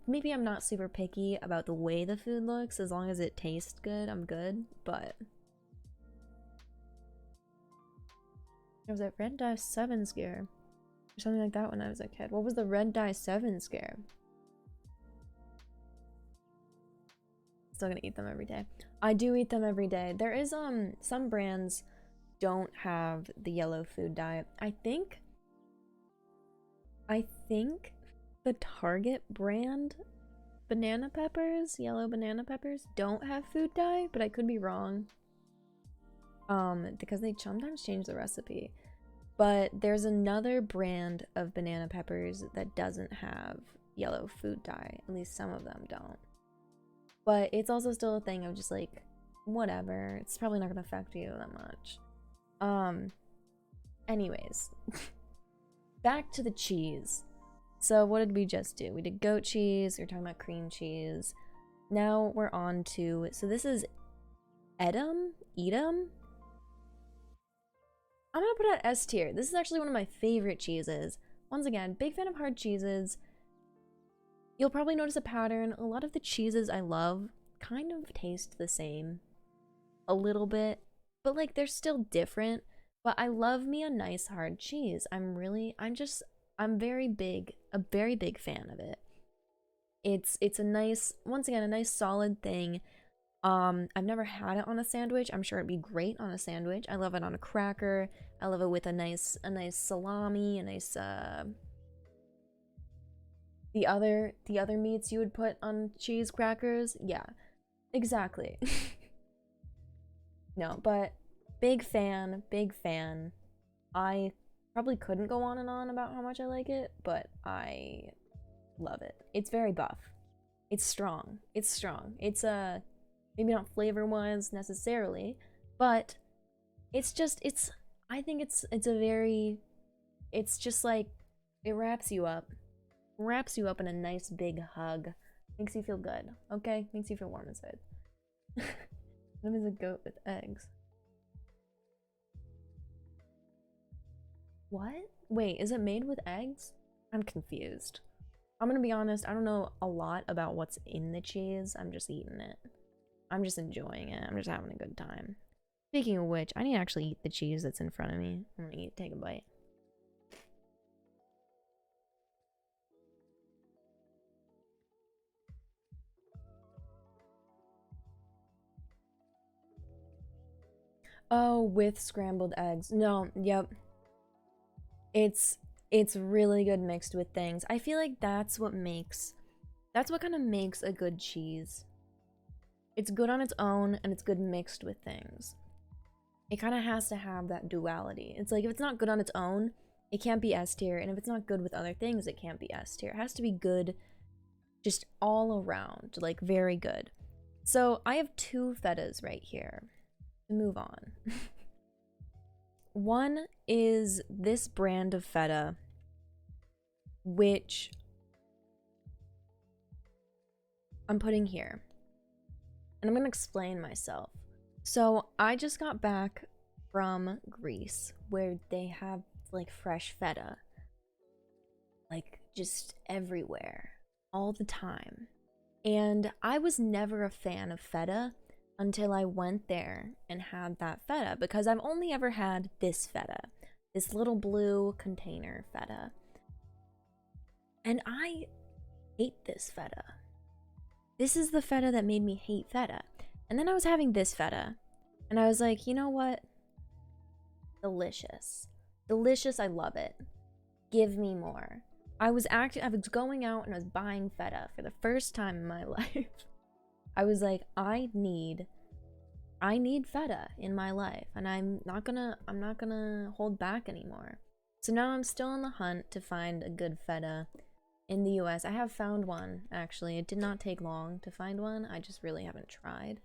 maybe I'm not super picky about the way the food looks. As long as it tastes good, I'm good. But there was a red dye 7 scare or something like that when I was a kid. What was the red dye 7 scare? Still gonna eat them every day. I do eat them every day. There is some brands don't have the yellow food dye. I think the Target brand banana peppers, yellow banana peppers, don't have food dye, but I could be wrong. Because they sometimes change the recipe. But there's another brand of banana peppers that doesn't have yellow food dye. At least some of them don't. But it's also still a thing of just like, whatever. It's probably not gonna affect you that much. Anyways. Back to the cheese. So what did we just do? We did goat cheese, we were talking about cream cheese. Now we're on to, so this is Edam? I'm gonna put it at S tier. This is actually one of my favorite cheeses. Once again, big fan of hard cheeses. You'll probably notice a pattern. A lot of the cheeses I love kind of taste the same. A little bit. But like, they're still different. But I love me a nice hard cheese. I'm a very big fan of it. It's a nice, once again, a nice solid thing. I've never had it on a sandwich. I'm sure it'd be great on a sandwich. I love it on a cracker. I love it with a nice salami, a nice the other meats you would put on cheese crackers. Yeah, exactly. No, but big fan. I probably couldn't go on and on about how much I like it, but I love it. It's very buff. It's strong. It's maybe not flavor wise necessarily, but it's I think it's just like, it wraps you up in a nice big hug. Makes you feel good, okay? Makes you feel warm inside. What is a goat with eggs? What? Wait, is it made with eggs? I'm confused. I'm gonna be honest, I don't know a lot about what's in the cheese. I'm just eating it. I'm just enjoying it. I'm just having a good time. Speaking of which, I need to actually eat the cheese that's in front of me. I'm gonna take a bite. Oh, with scrambled eggs. No, yep. It's really good mixed with things. I feel like that's what kind of makes a good cheese. It's good on its own and it's good mixed with things. It kind of has to have that duality. It's like, if it's not good on its own, It can't be S tier, and if it's not good with other things, it can't be S tier. It has to be good just all around, like very good. So I have 2 fetas right here to move on. One is this brand of feta, which I'm putting here. And I'm gonna explain myself. So I just got back from Greece, where they have like fresh feta, like just everywhere, all the time. And I was never a fan of feta until I went there and had that feta, because I've only ever had this feta, this little blue container feta. And I hate this feta. This is the feta that made me hate feta. And then I was having this feta, and I was like, you know what? Delicious. Delicious, I love it. Give me more. I was going out and I was buying feta for the first time in my life. I was like, I need feta in my life, and I'm not gonna hold back anymore. So now I'm still on the hunt to find a good feta in the US. I have found one, actually. It did not take long to find one. I just really haven't tried.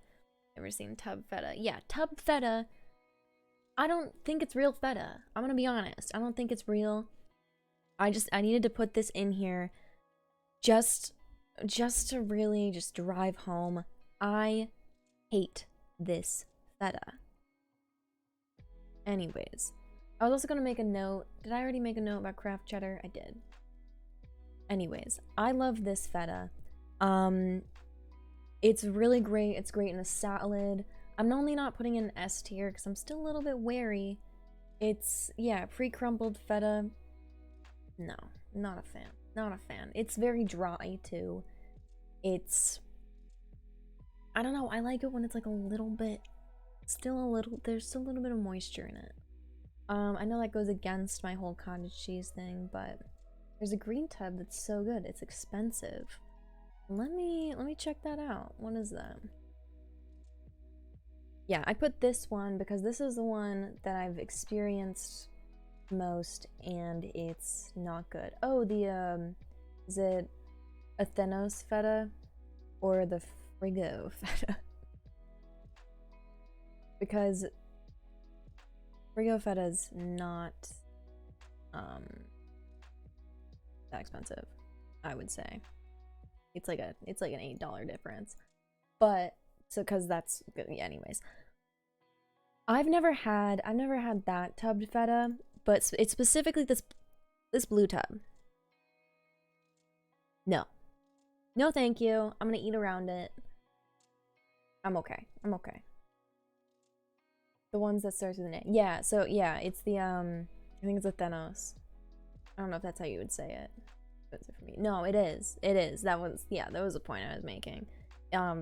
Ever seen tub feta? Yeah, tub feta. I don't think it's real feta. I'm gonna be honest. I don't think it's real. I needed to put this in here just to really just drive home. I hate this feta. Anyways, I was also gonna make a note. Did I already make a note about Kraft cheddar? I did. Anyways, I love this feta. It's really great. It's great in a salad. I'm only not putting in S tier because I'm still a little bit wary. It's, yeah, pre-crumbled feta. No, not a fan. Not a fan. It's very dry too. It's, I don't know, I like it when it's like a little bit, there's still a little bit of moisture in it. I know that goes against my whole cottage cheese thing, but there's a green tub that's so good. It's expensive. Let me check that out. What is that? Yeah, I put this one because this is the one that I've experienced most, and it's not good. Oh, the is it Athenos feta or the Frigo feta? Because Frigo feta is not that expensive, I would say. It's like an $8 difference. But so cuz that's good. Yeah, anyways. I've never had that tubbed feta, but it's specifically this blue tub. No. No, thank you. I'm going to eat around it. I'm okay. I'm okay. The ones that starts with an A. Yeah, so yeah, it's the I think it's a Athenos. I don't know if that's how you would say it. That's it for me. No, it is. It is. That was the point I was making.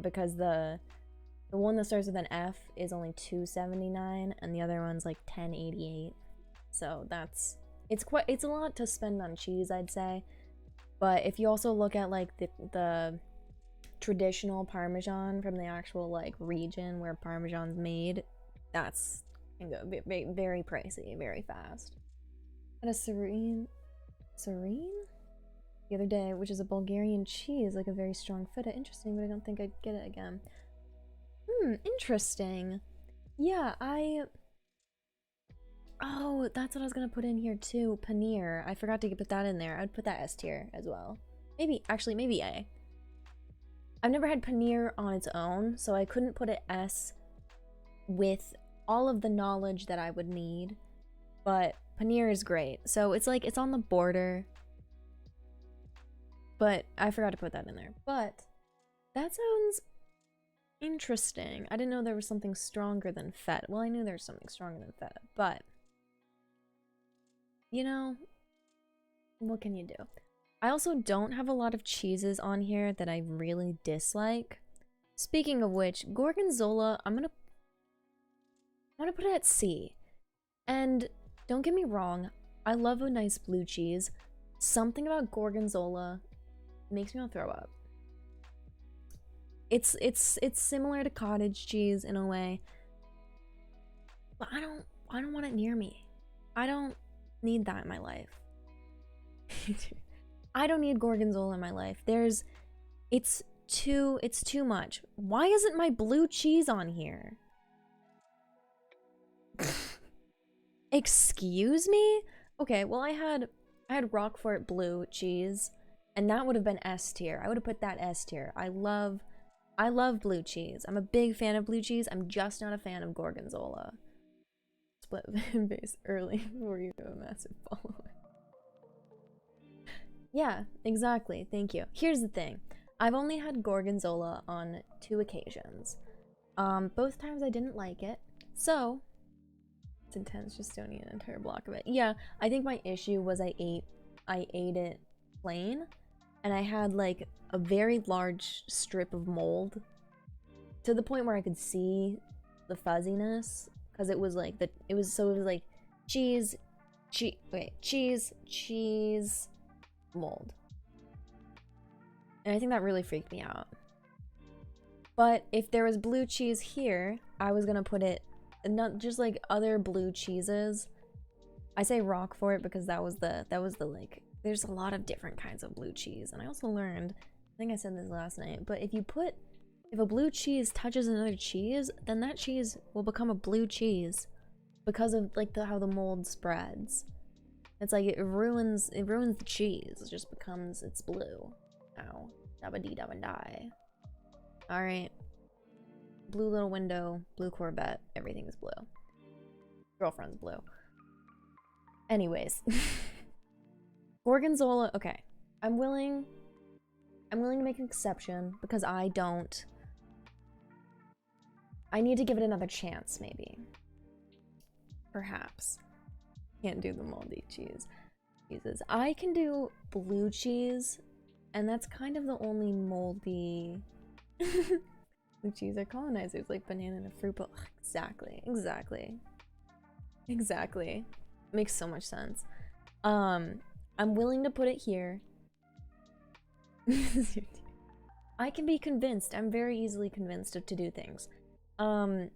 Because the one that starts with an F is only $2.79 and the other one's like $10.88. So it's a lot to spend on cheese, I'd say. But if you also look at like the traditional Parmesan from the actual like region where Parmesan's made, that's can go very pricey, very fast. And a Serene the other day, which is a Bulgarian cheese, like a very strong feta. Interesting, but I don't think I'd get it again. Interesting. Yeah, oh, that's what I was gonna put in here too. Paneer. I forgot to put that in there. I'd put that S tier as well. Maybe A. I've never had paneer on its own, so I couldn't put it S with all of the knowledge that I would need. But paneer is great. So it's like, it's on the border. But I forgot to put that in there. But that sounds interesting. I didn't know there was something stronger than feta. Well, I knew there was something stronger than feta, but you know, what can you do? I also don't have a lot of cheeses on here that I really dislike. Speaking of which, Gorgonzola, I'm gonna put it at C. And don't get me wrong, I love a nice blue cheese. Something about Gorgonzola makes me want to throw up. It's similar to cottage cheese in a way, but I don't want it near me. I don't need that in my life. I don't need gorgonzola in my life. It's too much. Why isn't my blue cheese on here? Excuse me? Okay, well I had Roquefort blue cheese, and that would have been S tier. I would have put that S tier. I love blue cheese. I'm a big fan of blue cheese. I'm just not a fan of gorgonzola. Split fan base early before you have a massive following. Yeah, exactly. Thank you. Here's the thing. I've only had gorgonzola on 2 occasions. Both times I didn't like it. So, it's intense, just don't eat an entire block of it. Yeah, I think my issue was I ate it plain, and I had like a very large strip of mold to the point where I could see the fuzziness, because it was like it was like cheese, mold. And I think that really freaked me out. But if there was blue cheese here, I was gonna put it, not just like other blue cheeses. I say Roquefort because that was the like, there's a lot of different kinds of blue cheese. And I also learned, I think I said this last night, but if a blue cheese touches another cheese, then that cheese will become a blue cheese because of like how the mold spreads. It's like it ruins the cheese. It just becomes, it's blue. Ow. Dabba dee dabba die. Alright. Blue little window, blue Corvette, everything is blue. Girlfriend's blue. Anyways. Gorgonzola, okay. I'm willing to make an exception because I need to give it another chance, maybe. Perhaps. Can't do the moldy cheeses. I can do blue cheese, and that's kind of the only moldy blue cheese are colonizers, like banana and a fruit bowl. Exactly. Makes so much sense. I'm willing to put it here. I can be convinced. I'm very easily convinced to do things. And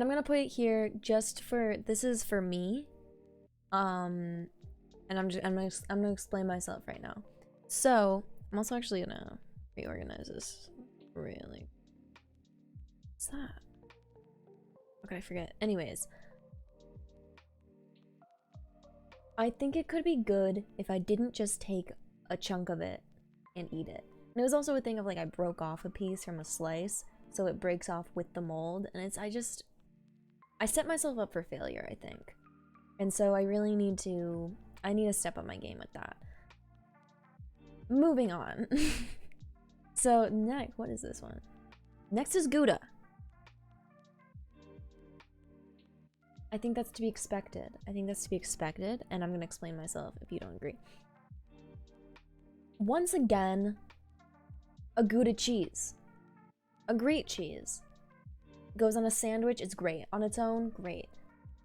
I'm gonna put it here just for, this is for me. And I'm gonna explain myself right now. So I'm also actually gonna reorganize this really. What's that? Okay, I forget. Anyways, I think it could be good if I didn't just take a chunk of it and eat it. And it was also a thing of like I broke off a piece from a slice, so it breaks off with the mold, and it's I set myself up for failure, I think. And so I really need to step up my game with that. Moving on. So next, what is this one? Next is Gouda. I think that's to be expected. And I'm gonna explain myself if you don't agree. Once again, a Gouda cheese. A great cheese. Goes on a sandwich, it's great. On its own, great.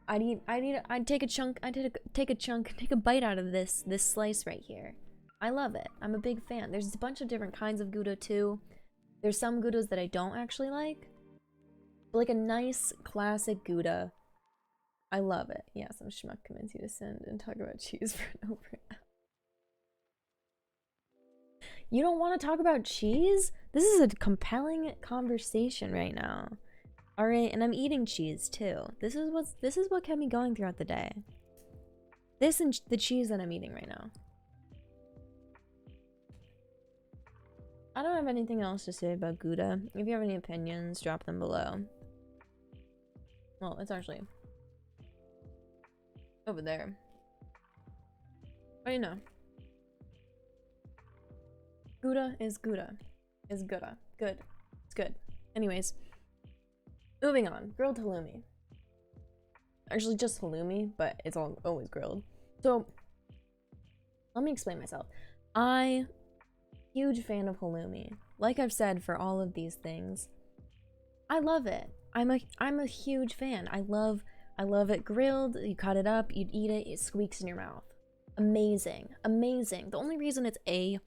I'd take a bite out of this slice right here. I love it. I'm a big fan. There's a bunch of different kinds of Gouda too. There's some Goudas that I don't actually like. But like a nice classic Gouda, I love it. Yeah, some schmuck convinced you to send and talk about cheese for an over. You don't want to talk about cheese? This is a compelling conversation right now. Alright, and I'm eating cheese too. This is what kept me going throughout the day. This and the cheese that I'm eating right now. I don't have anything else to say about Gouda. If you have any opinions, drop them below. Well, it's actually over there. What do you know? Gouda is Gouda. Is Gouda. Good. It's good. Anyways. Moving on. Grilled halloumi. Actually, just halloumi, but it's always grilled. So, let me explain myself. Huge fan of halloumi. Like I've said for all of these things, I love it. I'm a huge fan. I love it grilled. You cut it up, you eat it, it squeaks in your mouth. Amazing. The only reason it's A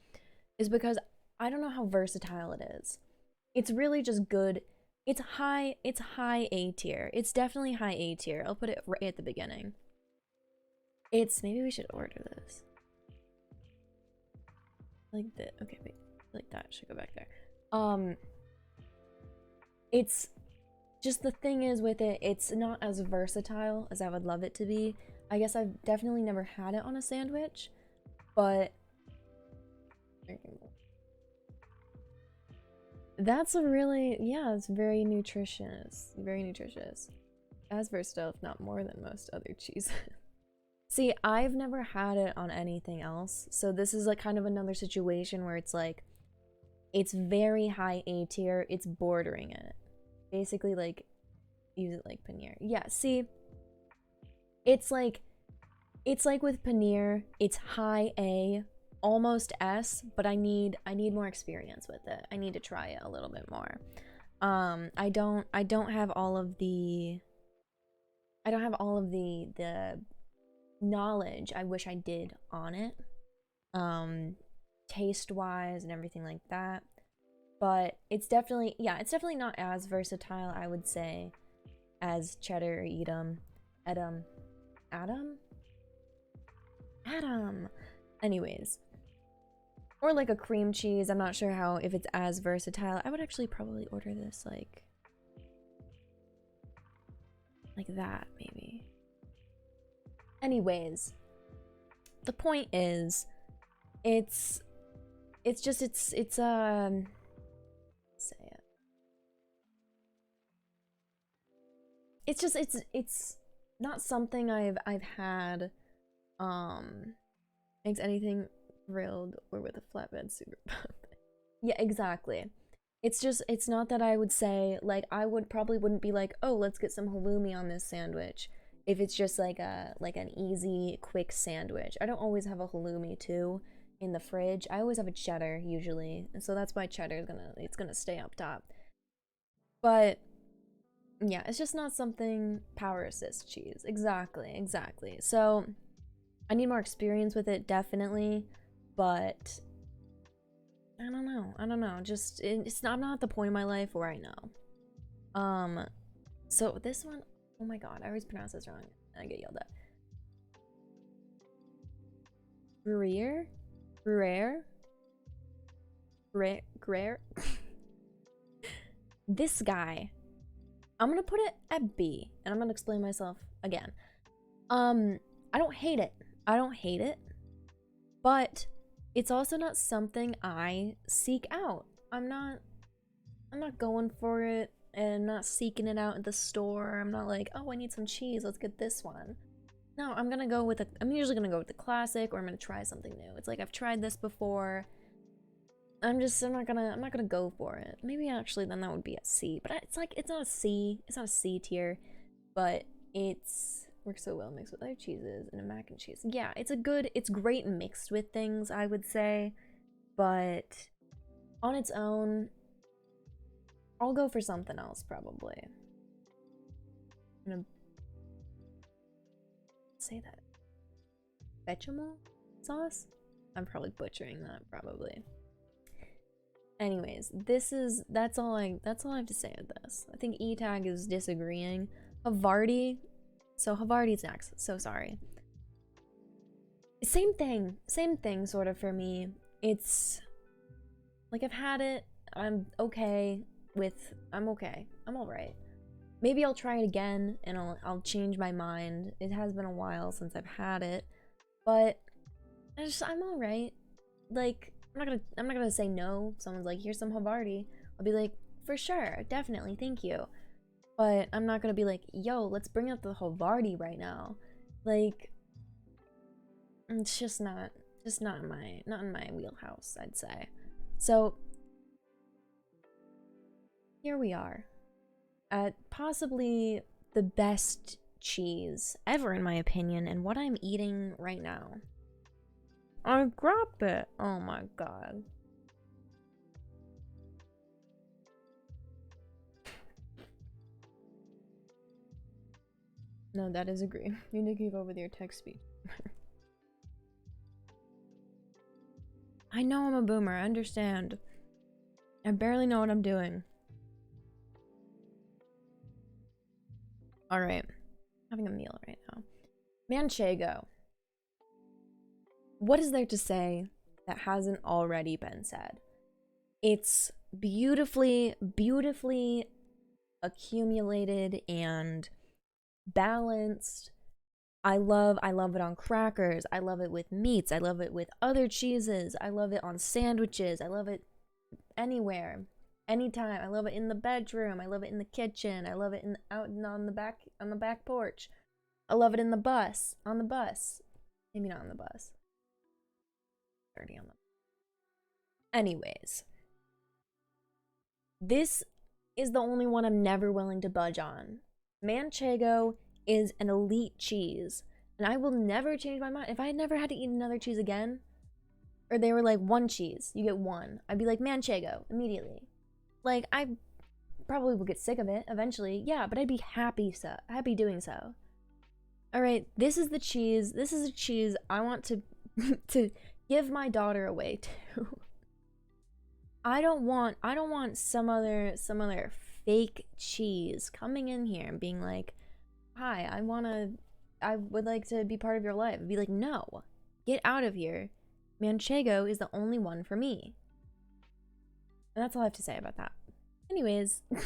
is because I don't know how versatile it is. It's really just good It's high A tier. It's definitely high A tier. I'll put it right at the beginning. Maybe we should order this. Like that. Okay, wait. Like that should go back there. It's just the thing is with it, it's not as versatile as I would love it to be. I guess I've definitely never had it on a sandwich, but that's a really, yeah, it's very nutritious. Very nutritious. As versatile, if not more than most other cheeses. See, I've never had it on anything else, so this is like kind of another situation where it's like, it's very high A tier, it's bordering it. Basically, like, use it like paneer. Yeah, see, it's like with paneer, it's high A, almost S, but I need more experience with it. I need to try it a little bit more. I don't have all of the knowledge I wish I did on it, taste wise and everything like that, but it's definitely, yeah, it's definitely not as versatile, I would say, as cheddar or Adam. Anyways, or like a cream cheese. I'm not sure how, if it's as versatile. I would actually probably order this like that, maybe. Anyways, the point is, it's say it. It's not something I've had makes anything grilled or with a flatbed super puff. Yeah, exactly. It's not that I would say, like, I wouldn't be like, oh, let's get some halloumi on this sandwich if it's just like an easy quick sandwich. I don't always have a halloumi too in the fridge. I always have a cheddar usually, and so that's why cheddar is gonna stay up top. But yeah, it's just not something power assist cheese. Exactly. So I need more experience with it, definitely, but I don't know. Just I'm not at the point in my life where I know. So this one, oh my god, I always pronounce this wrong. I get yelled at. Gruyere. This guy, I'm gonna put it at B, and I'm gonna explain myself again. I don't hate it, but it's also not something I seek out. I'm not going for it and not seeking it out at the store. I'm not like, oh, I need some cheese, let's get this one. No, I'm usually gonna go with the classic, or I'm gonna try something new. It's like, I've tried this before. I'm not gonna go for it. Maybe actually then that would be a C, but it's not a C tier, but it's works so well mixed with other cheeses and a mac and cheese. Yeah, it's great mixed with things, I would say, but on its own, I'll go for something else probably. I'm gonna say that. Bechamel sauce? I'm probably butchering that, probably. Anyways, that's all I have to say of this. I think E-Tag is disagreeing. Havarti. So Havarti's next. So sorry. Same thing sort of for me. It's like, I've had it. I'm okay. I'm alright. Maybe I'll try it again and I'll change my mind. It has been a while since I've had it, but I'm alright. Like, I'm not gonna say no. Someone's like, here's some Havarti. I'll be like, for sure, definitely, thank you. But I'm not gonna be like, yo, let's bring up the Havarti right now. Like, it's just not in my wheelhouse, I'd say. So here we are at possibly the best cheese ever, in my opinion, and what I'm eating right now. I grabbed it. Oh my god. No, that is agree. You need to keep up with your text speed. I know I'm a boomer, I understand. I barely know what I'm doing. All right. Having a meal right now. Manchego. What is there to say that hasn't already been said? It's beautifully, beautifully accumulated and balanced. I love it on crackers. I love it with meats. I love it with other cheeses. I love it on sandwiches. I love it anywhere, anytime. I love it in the bedroom. I love it in the kitchen. I love it out on the back porch. I love it in the bus, on the bus. Maybe not on the bus. Already on the. Anyways, this is the only one I'm never willing to budge on. Manchego is an elite cheese, and I will never change my mind. If I had never had to eat another cheese again, or they were like, one cheese, you get one, I'd be like, Manchego immediately. Like, I probably would get sick of it eventually, yeah, but I'd be happy doing so. All right, this is the cheese. This is a cheese I want to to give my daughter away to. I don't want some other fake cheese coming in here and being like, hi, I would like to be part of your life. I'd be like, no, get out of here. Manchego is the only one for me. And that's all I have to say about that. Anyways, now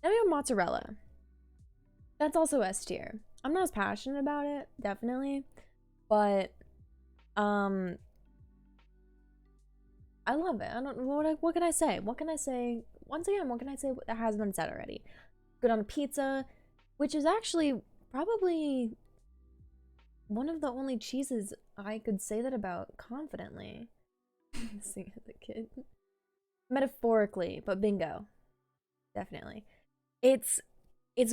we have mozzarella. That's also S tier. I'm not as passionate about it, definitely, but I love it. I don't what can I say? What can I say? Once again, what can I say that has been said already? Good on a pizza, which is actually probably one of the only cheeses I could say that about confidently. Sing as a kid. Metaphorically, but bingo. Definitely. It's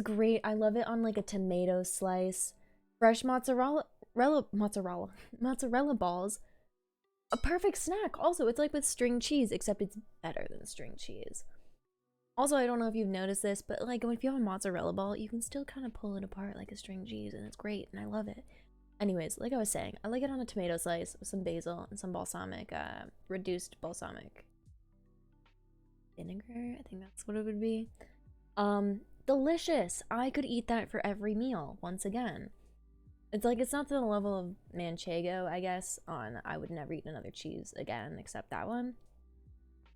great. I love it on like a tomato slice. Fresh mozzarella balls. A perfect snack. Also, it's like with string cheese, except it's better than string cheese. Also, I don't know if you've noticed this, but like if you have a mozzarella ball, you can still kind of pull it apart like a string cheese, and it's great, and I love it. Anyways, like I was saying, I like it on a tomato slice with some basil and some balsamic, reduced balsamic vinegar. I think that's what it would be. Delicious. I could eat that for every meal. Once again, it's like it's not to the level of Manchego, I guess. I would never eat another cheese again except that one.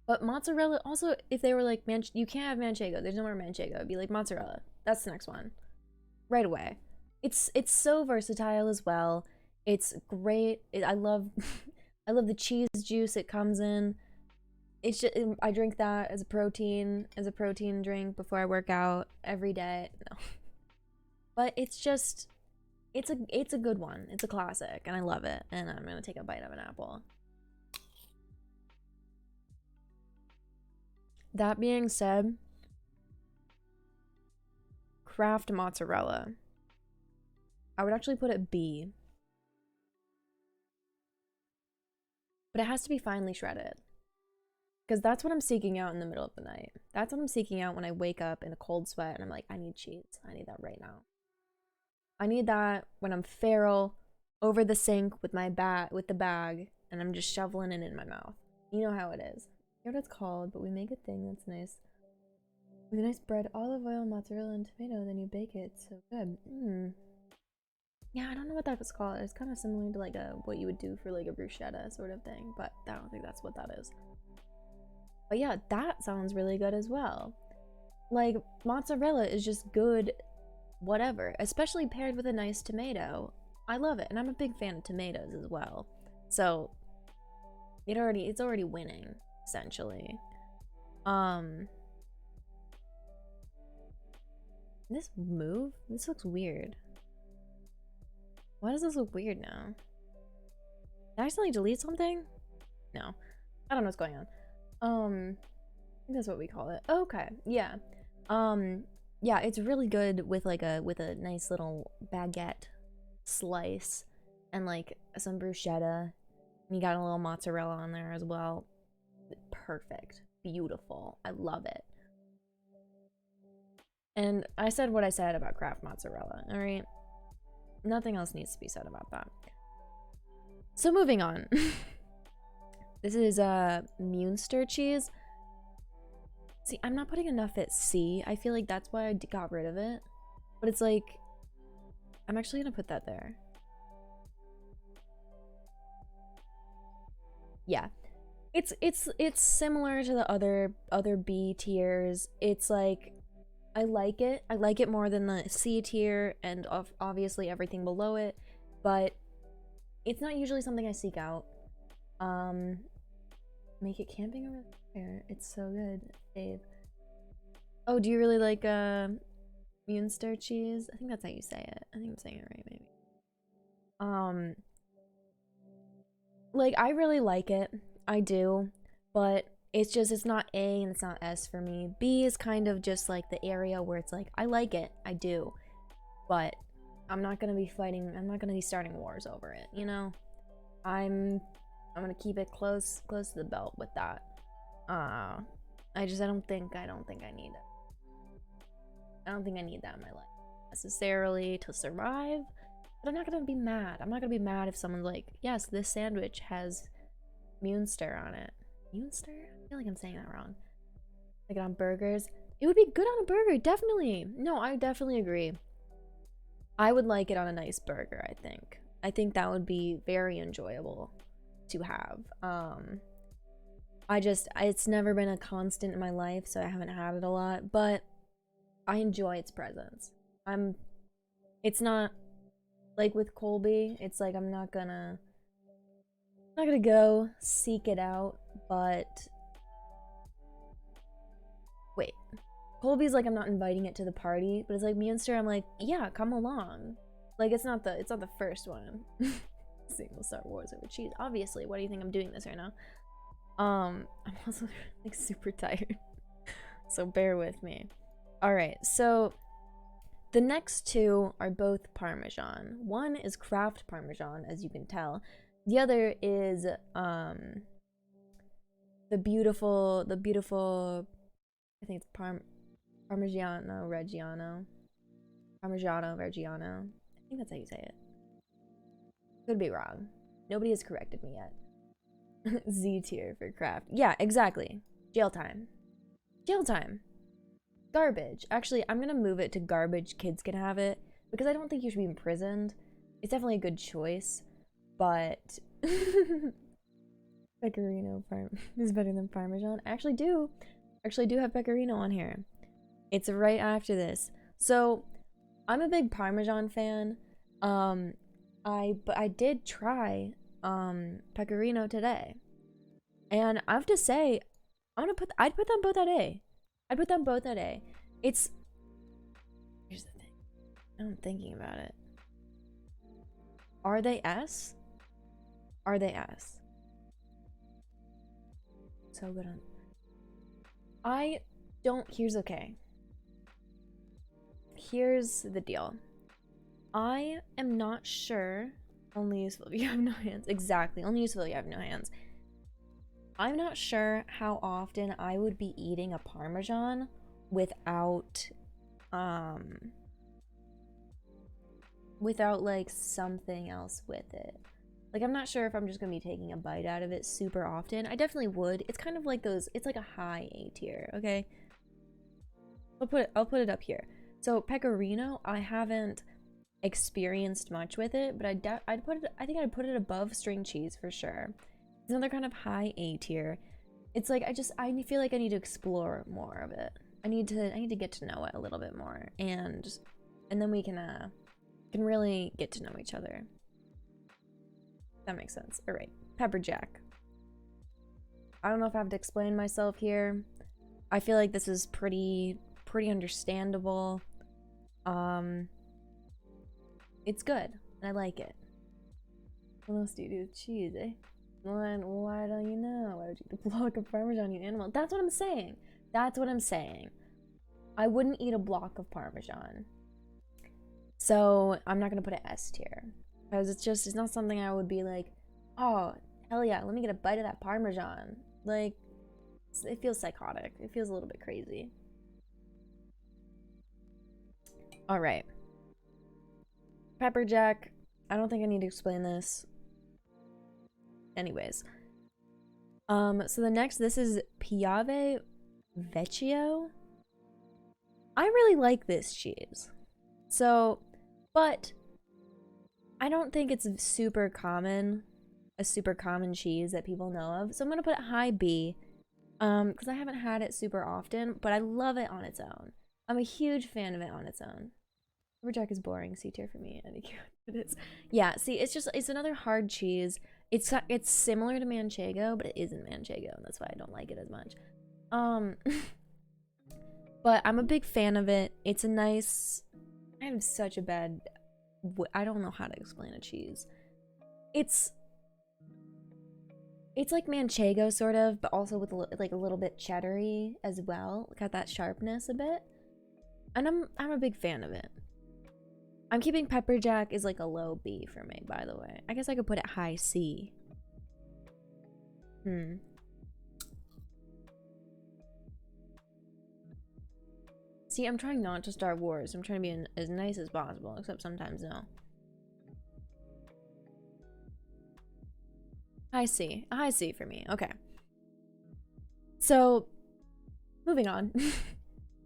But mozzarella, also, if they were like, you can't have Manchego, there's no more Manchego, it'd be like mozzarella. That's the next one. Right away. It's so versatile as well. It's great. I love I love the cheese juice it comes in. It's just, I drink that as a protein drink before I work out every day. No. But it's just, it's a good one. It's a classic, and I love it. And I'm gonna take a bite of an apple. That being said, Kraft mozzarella. I would actually put it B. But it has to be finely shredded. Because that's what I'm seeking out in the middle of the night. That's what I'm seeking out when I wake up in a cold sweat and I'm like, I need cheese. I need that right now. I need that when I'm feral, over the sink with my with the bag, and I'm just shoveling it in my mouth. You know how it is. I forget what it's called, but we make a thing that's nice. With nice bread, olive oil, mozzarella, and tomato, then you bake it. It's so good. Yeah, I don't know what that was called. It's kind of similar to like what you would do for like a bruschetta sort of thing, but I don't think that's what that is. But yeah, that sounds really good as well. Like, mozzarella is just good whatever, especially paired with a nice tomato. I love it, and I'm a big fan of tomatoes as well. So it's already winning, essentially. This looks weird. Why does this look weird now? Did I accidentally delete something? No. I don't know what's going on. I think that's what we call it. Okay, yeah. Yeah, it's really good with like with a nice little baguette slice and like some bruschetta. And you got a little mozzarella on there as well. Perfect. Beautiful. I love it. And I said what I said about Kraft mozzarella, alright? Nothing else needs to be said about that. So moving on. This is Munster cheese. See, I'm not putting enough at C. I feel like that's why I got rid of it. But it's like, I'm actually gonna put that there. Yeah. It's similar to the other B tiers. It's like, I like it. I like it more than the C tier and obviously everything below it, but it's not usually something I seek out. Make it camping over there. It's so good, Dave. Oh, do you really like Munster cheese? I think that's how you say it. I think I'm saying it right, maybe. Like, I really like it. I do, but it's just, it's not A and it's not S for me. B is kind of just like the area where it's like, I like it, I do, but I'm not gonna be fighting, I'm not gonna be starting wars over it, you know? I'm gonna keep it close to the belt with that. I don't think I need it. I don't think I need that in my life necessarily to survive, but I'm not gonna be mad. I'm not gonna be mad if someone's like, yes, this sandwich has Munster on it. Munster? I feel like I'm saying that wrong. Like on burgers. It would be good on a burger, definitely. No, I definitely agree. I would like it on a nice burger, I think. I think that would be very enjoyable to have. It's never been a constant in my life, so I haven't had it a lot, but I enjoy its presence. It's not like with Colby, it's like I'm not gonna go seek it out, but wait. Colby's like, I'm not inviting it to the party, but it's like Munster, I'm like, yeah, come along. Like, it's not the first one. Single Star Wars over cheese. Obviously, why do you think I'm doing this right now? I'm also like super tired. So bear with me. Alright, so the next two are both Parmesan. One is Kraft Parmesan, as you can tell. The other is the beautiful I think it's Parmigiano Reggiano. Parmigiano Reggiano. I think that's how you say it. Could be wrong. Nobody has corrected me yet. Z tier for Kraft. Yeah, exactly. Jail time. Jail time. Garbage. Actually, I'm gonna move it to garbage. Kids can have it because I don't think you should be imprisoned. It's definitely a good choice, but Pecorino is better than Parmesan. I actually do have Pecorino on here. It's right after this. So I'm a big Parmesan fan. But I did try Pecorino today, and I have to say, I'd put them both at A. I'd put them both at A. Here's the thing. I'm thinking about it. Are they S? Are they S? So good on. Here's okay. Here's the deal. I am not sure. Only useful if you have no hands. Exactly. Only useful if you have no hands. I'm not sure how often I would be eating a Parmesan without like something else with it. Like, I'm not sure if I'm just gonna be taking a bite out of it super often. I definitely would. It's kind of like those, it's like a high A tier, okay? I'll put it up here. So Pecorino, I haven't experienced much with it, but I think I'd put it above string cheese for sure. It's another kind of high A tier. It's like I feel like I need to explore more of it. I need to get to know it a little bit more, and then we can really get to know each other. That makes sense. All right, pepper jack. I don't know if I have to explain myself here. I feel like this is pretty understandable. It's good, and I like it. What else do you do with cheese, eh? Why don't you know? Why would you eat a block of Parmesan, you animal? That's what I'm saying. That's what I'm saying. I wouldn't eat a block of Parmesan. So I'm not gonna put it S tier. Because it's not something I would be like, oh, hell yeah, let me get a bite of that Parmesan. Like, it feels psychotic. It feels a little bit crazy. Alright. Pepper jack. I don't think I need to explain this. Anyways. So the next, this is Piave Vecchio. I really like this cheese. So, but I don't think it's a super common cheese that people know of. So I'm gonna put it high B, because I haven't had it super often, but I love it on its own. I'm a huge fan of it on its own. Rubberjack is boring. C tier for me. It is. Yeah. See, it's another hard cheese. It's similar to Manchego, but it isn't Manchego, and that's why I don't like it as much. But I'm a big fan of it. It's a nice. I have such a bad. I don't know how to explain a cheese. It's like Manchego sort of, but also with like a little bit cheddary as well. Got that sharpness a bit, and I'm a big fan of it. I'm keeping Pepper Jack is like a low B for me, by the way. I guess I could put it high C. See, I'm trying not to start wars. I'm trying to be as nice as possible, except sometimes no. High C. A high C for me. Okay. So, moving on.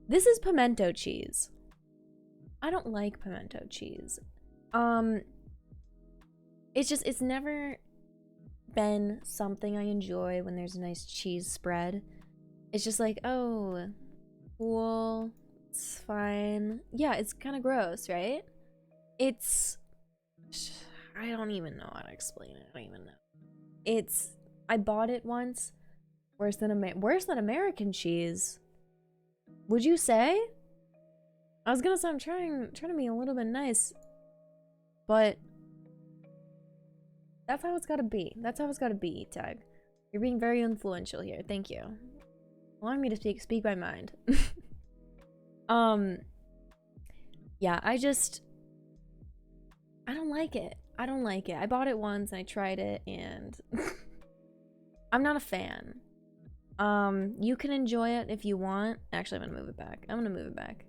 This is pimento cheese. I don't like pimento cheese. It's never been something I enjoy when there's a nice cheese spread. It's just like, oh, cool, it's fine. Yeah, it's kind of gross, right? I don't even know how to explain it. I don't even know. I bought it once. Worse than American cheese. Would you say? I was gonna say I'm trying to be a little bit nice, but that's how it's gotta be. That's how it's gotta be, Tag. You're being very influential here. Thank you. Allowing me to speak my mind. Yeah, I don't like it. I don't like it. I bought it once and I tried it and I'm not a fan. You can enjoy it if you want. Actually, I'm gonna move it back. I'm gonna move it back.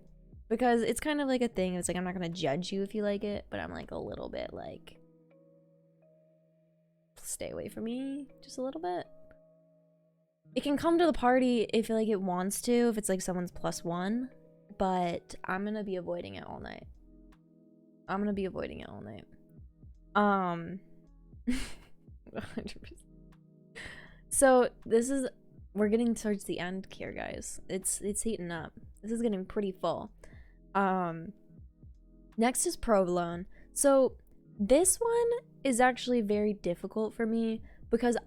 Because it's kind of like a thing. It's like, I'm not gonna judge you if you like it, but I'm like a little bit like, stay away from me just a little bit. It can come to the party if like it wants to, if it's like someone's +1, but I'm gonna be avoiding it all night. I'm gonna be avoiding it all night. 100%. So we're getting towards the end here, guys. It's heating up. This is getting pretty full. Next is provolone. So this one is actually very difficult for me because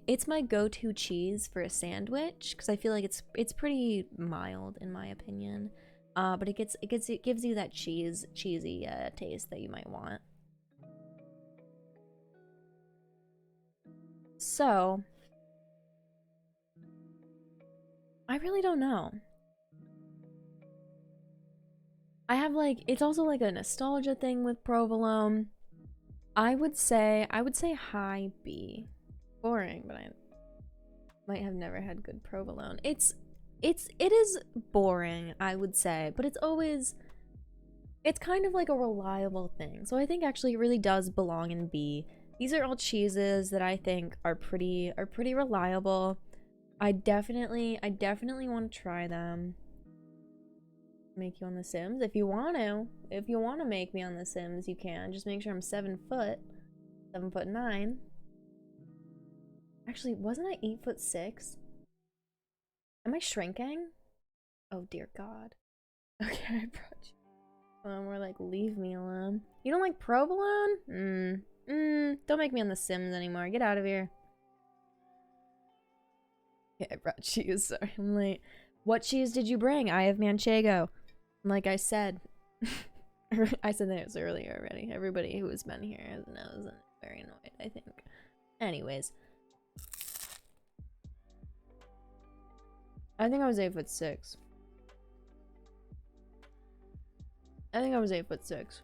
it's my go-to cheese for a sandwich because I feel like it's pretty mild in my opinion. But it gives you that cheesy taste that you might want. So I really don't know. I have like, it's also like a nostalgia thing with provolone. I would say high B. Boring, but I might have never had good provolone. It is boring, I would say, but it's kind of like a reliable thing. So I think actually it really does belong in B. These are all cheeses that I think are pretty reliable. I definitely want to try them. Make you on The Sims if you want to make me on The Sims, you can. Just make sure I'm 7 foot 9. Actually, wasn't I 8'6"? Am I shrinking? Oh dear God. Okay, I brought you. We're like, leave me alone. You don't like provolone? Don't make me on The Sims anymore. Get out of here. Yeah, I brought cheese. Sorry, I'm late. What cheese did you bring? I have Manchego. Like I said, I said this earlier already. Everybody who has been here knows I'm very annoyed, I think. Anyways. I think I was 8'6". I think I was 8'6".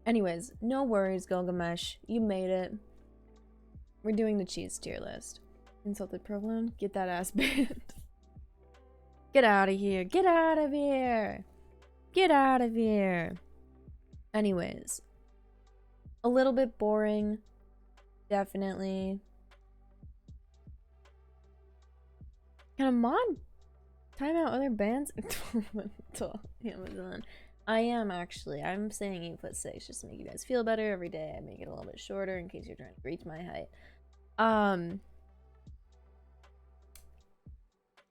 Anyways, no worries, Gilgamesh. You made it. We're doing the cheese tier list. Insulted provolone? Get that ass banned. Get out of here. Get out of here. Get out of here. Anyways. A little bit boring. Definitely. Can a mod Time out other bands. Amazon. I am actually. I'm saying 8'6" just to make you guys feel better. Every day I make it a little bit shorter in case you're trying to reach my height.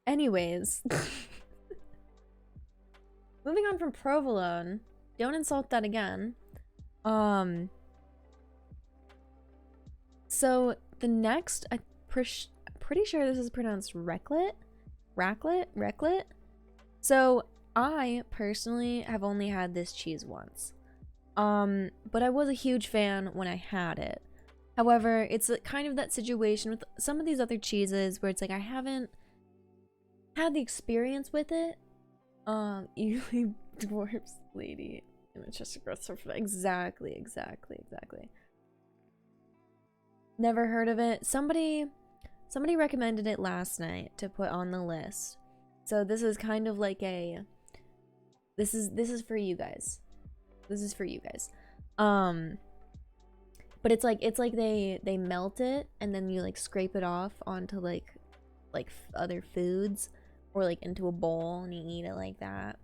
Anyways. Moving on from provolone. Don't insult that again. So the next, I'm pretty sure this is pronounced raclette. So I personally have only had this cheese once. But I was a huge fan when I had it. However, it's kind of that situation with some of these other cheeses where it's like I haven't had the experience with it. Usually dwarfs lady in the Chester Growth exactly. Never heard of it. Somebody recommended it last night to put on the list. So this is kind of like a this is for you guys. This is for you guys. But it's like they melt it and then you like scrape it off onto like other foods or like into a bowl and you eat it like that.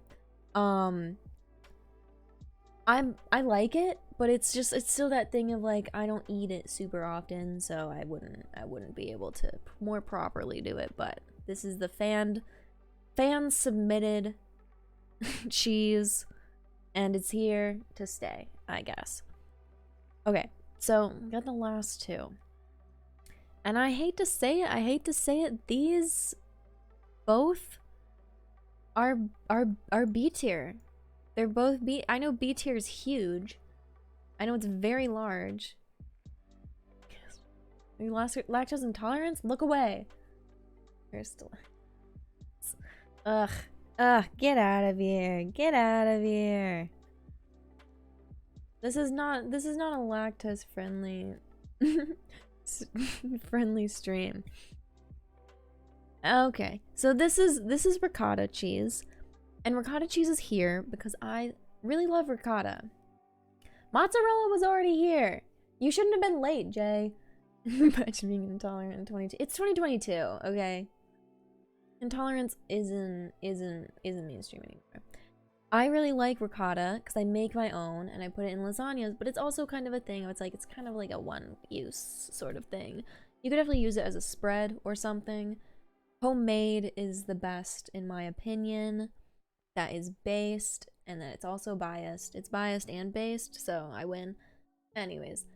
I like it, but it's still that thing of like I don't eat it super often, so I wouldn't be able to more properly do it. But this is the fan submitted cheese, and it's here to stay, I guess. Okay, so got the last two, and I hate to say it, these both are B tier. They're both B. I know B tier is huge. I know it's very large. Are you lactose intolerance? Look away. You're still. Ugh. Get out of here. Get out of here. This is not a lactose friendly stream. Okay. So this is ricotta cheese. And ricotta cheese is here because I really love ricotta. Mozzarella was already here. You shouldn't have been late, Jay. Imagine being intolerant in 22. It's 2022, okay? Intolerance isn't mainstream anymore. I really like ricotta because I make my own and I put it in lasagnas, but it's also kind of a thing. It's kind of like a one-use sort of thing. You could definitely use it as a spread or something. Homemade is the best in my opinion. That is based, and then it's also biased. It's biased and based, so I win. Anyways,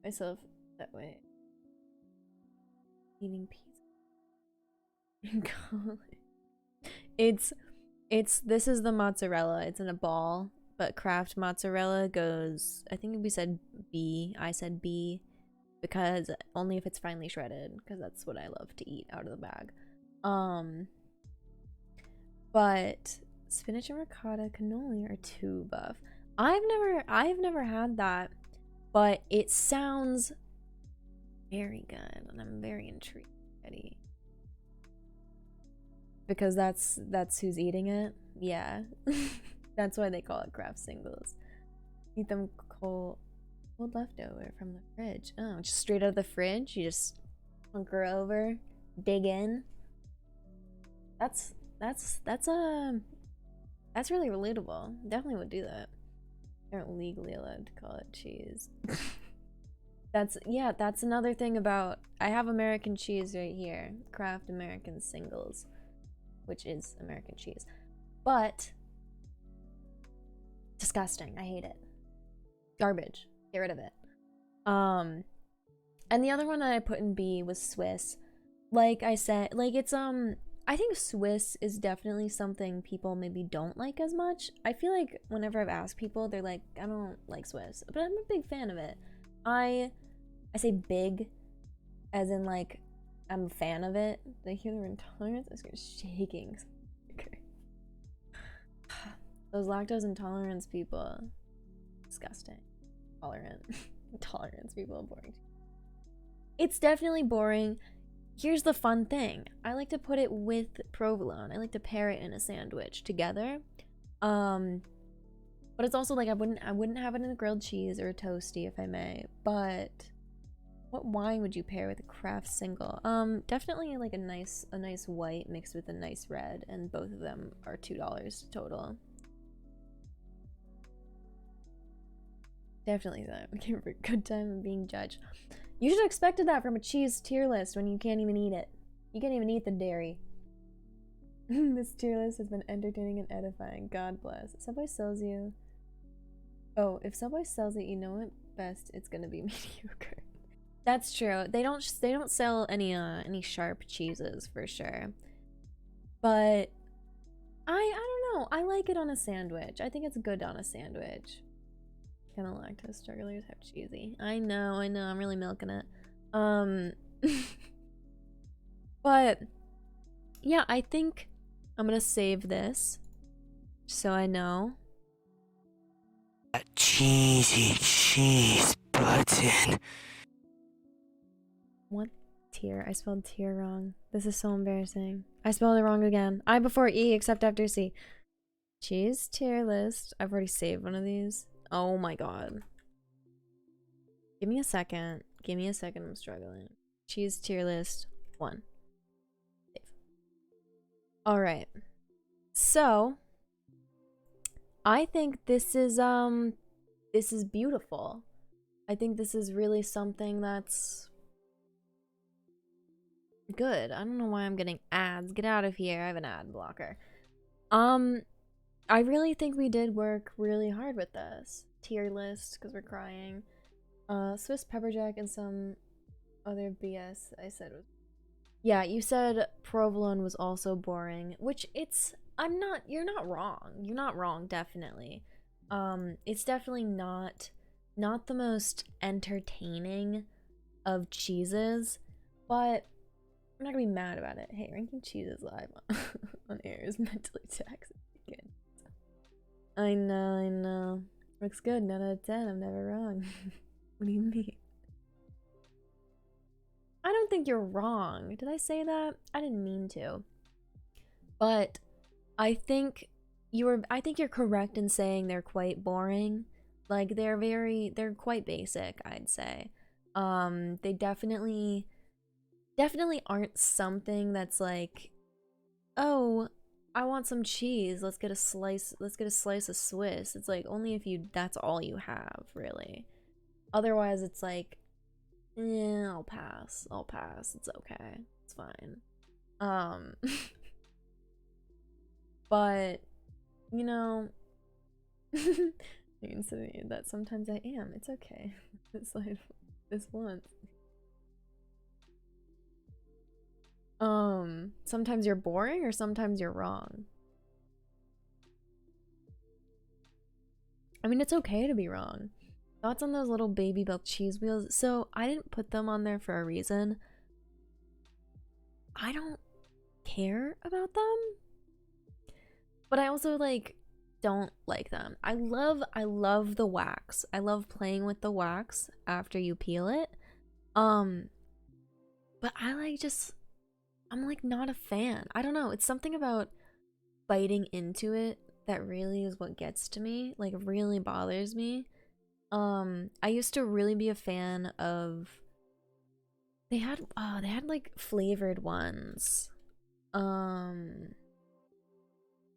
myself that way. Eating pizza. This is the mozzarella. It's in a ball, but Kraft mozzarella goes, I think we said B. I said B because only if it's finely shredded, because that's what I love to eat out of the bag. But spinach and ricotta cannoli are too buff. I've never had that, but it sounds very good and I'm very intrigued already. Because that's who's eating it. Yeah. That's why they call it Kraft singles. Eat them cold leftover from the fridge. Oh, just straight out of the fridge. You just hunker over, dig in. That's really relatable. Definitely would do that. They aren't legally allowed to call it cheese. That's another thing about, I have American cheese right here. Kraft American Singles, which is American cheese. But disgusting. I hate it. Garbage. Get rid of it. And the other one that I put in B was Swiss. Like I said, like it's I think Swiss is definitely something people maybe don't like as much. I feel like whenever I've asked people, they're like, I don't like Swiss, but I'm a big fan of it. I say big, as in like, I'm a fan of it. The human intolerance, I was shaking. Okay. Those lactose intolerance people, disgusting. Intolerance people, boring. It's definitely boring. Here's the fun thing. I like to put it with provolone. I like to pair it in a sandwich together. But it's also like I wouldn't have it in a grilled cheese or a toasty if I may. But What wine would you pair with a craft single? Definitely like a nice white mixed with a nice red, and both of them are $2 total. Definitely that. We came for a good time of being judged. You should have expected that from a cheese tier list when you can't even eat it. You can't even eat the dairy. This tier list has been entertaining and edifying. God bless. Subway sells you. Oh, if Subway sells it, you know what? Best, it's gonna be mediocre. That's true. They don't sell any sharp cheeses for sure. But I don't know. I like it on a sandwich. I think it's good on a sandwich. Kind of lactose strugglers have cheesy. I know. I'm really milking it. But yeah, I think I'm gonna save this so I know. A cheesy cheese button. What tier? I spelled tier wrong. This is so embarrassing. I spelled it wrong again. I before E except after C. Cheese tier list. I've already saved one of these. Oh my god. Give me a second. Give me a second. I'm struggling. Cheese tier list 1. Save. Alright. So I think this is beautiful. I think this is really something that's good. I don't know why I'm getting ads. Get out of here. I have an ad blocker. I really think we did work really hard with this tier list because we're crying. Swiss pepper jack and some other BS I said was. Yeah, you said provolone was also boring, which you're not wrong. You're not wrong, definitely. It's definitely not the most entertaining of cheeses, but I'm not gonna be mad about it. Hey, ranking cheeses live on air is mentally taxing. I know. Looks good, 9 out of 10, I'm never wrong. What do you mean? I don't think you're wrong. Did I say that? I didn't mean to. But I think you're correct in saying they're quite boring. Like they're quite basic, I'd say. They definitely aren't something that's like, oh, I want some cheese. Let's get a slice of Swiss. It's like only if that's all you have, really. Otherwise, it's like, yeah, I'll pass. It's okay. It's fine. But you know, you can say that sometimes I am. It's okay. It's like this once. Sometimes you're boring or sometimes you're wrong. I mean, it's okay to be wrong. Thoughts on those little Baby Bell cheese wheels? So I didn't put them on there for a reason. I don't care about them, but I also like don't like them. I love the wax. I love playing with the wax after you peel it. But I'm like not a fan. I don't know. It's something about biting into it that really is what gets to me. Like really bothers me. I used to really be a fan of. They had like flavored ones.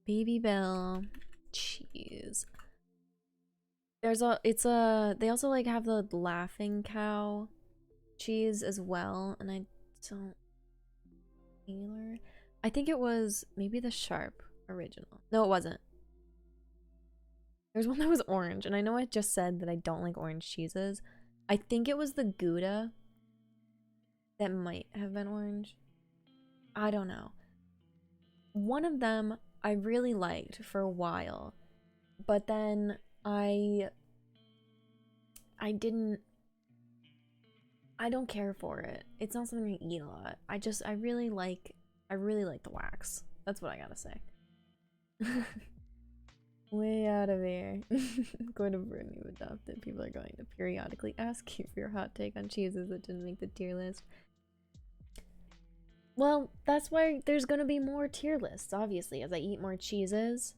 Baby Bell cheese. They also like have the Laughing Cow cheese as well, and I don't. I think it was maybe the Sharp original. No, it wasn't. There's one that was orange, and I know I just said that I don't like orange cheeses. I think it was the Gouda that might have been orange. I don't know. One of them I really liked for a while, but then I don't care for it. It's not something I eat a lot. I really like the wax. That's what I gotta say. Way out of here. Going to burn you adopted. People are going to periodically ask you for your hot take on cheeses that didn't make the tier list. Well, that's why there's gonna be more tier lists, obviously. As I eat more cheeses,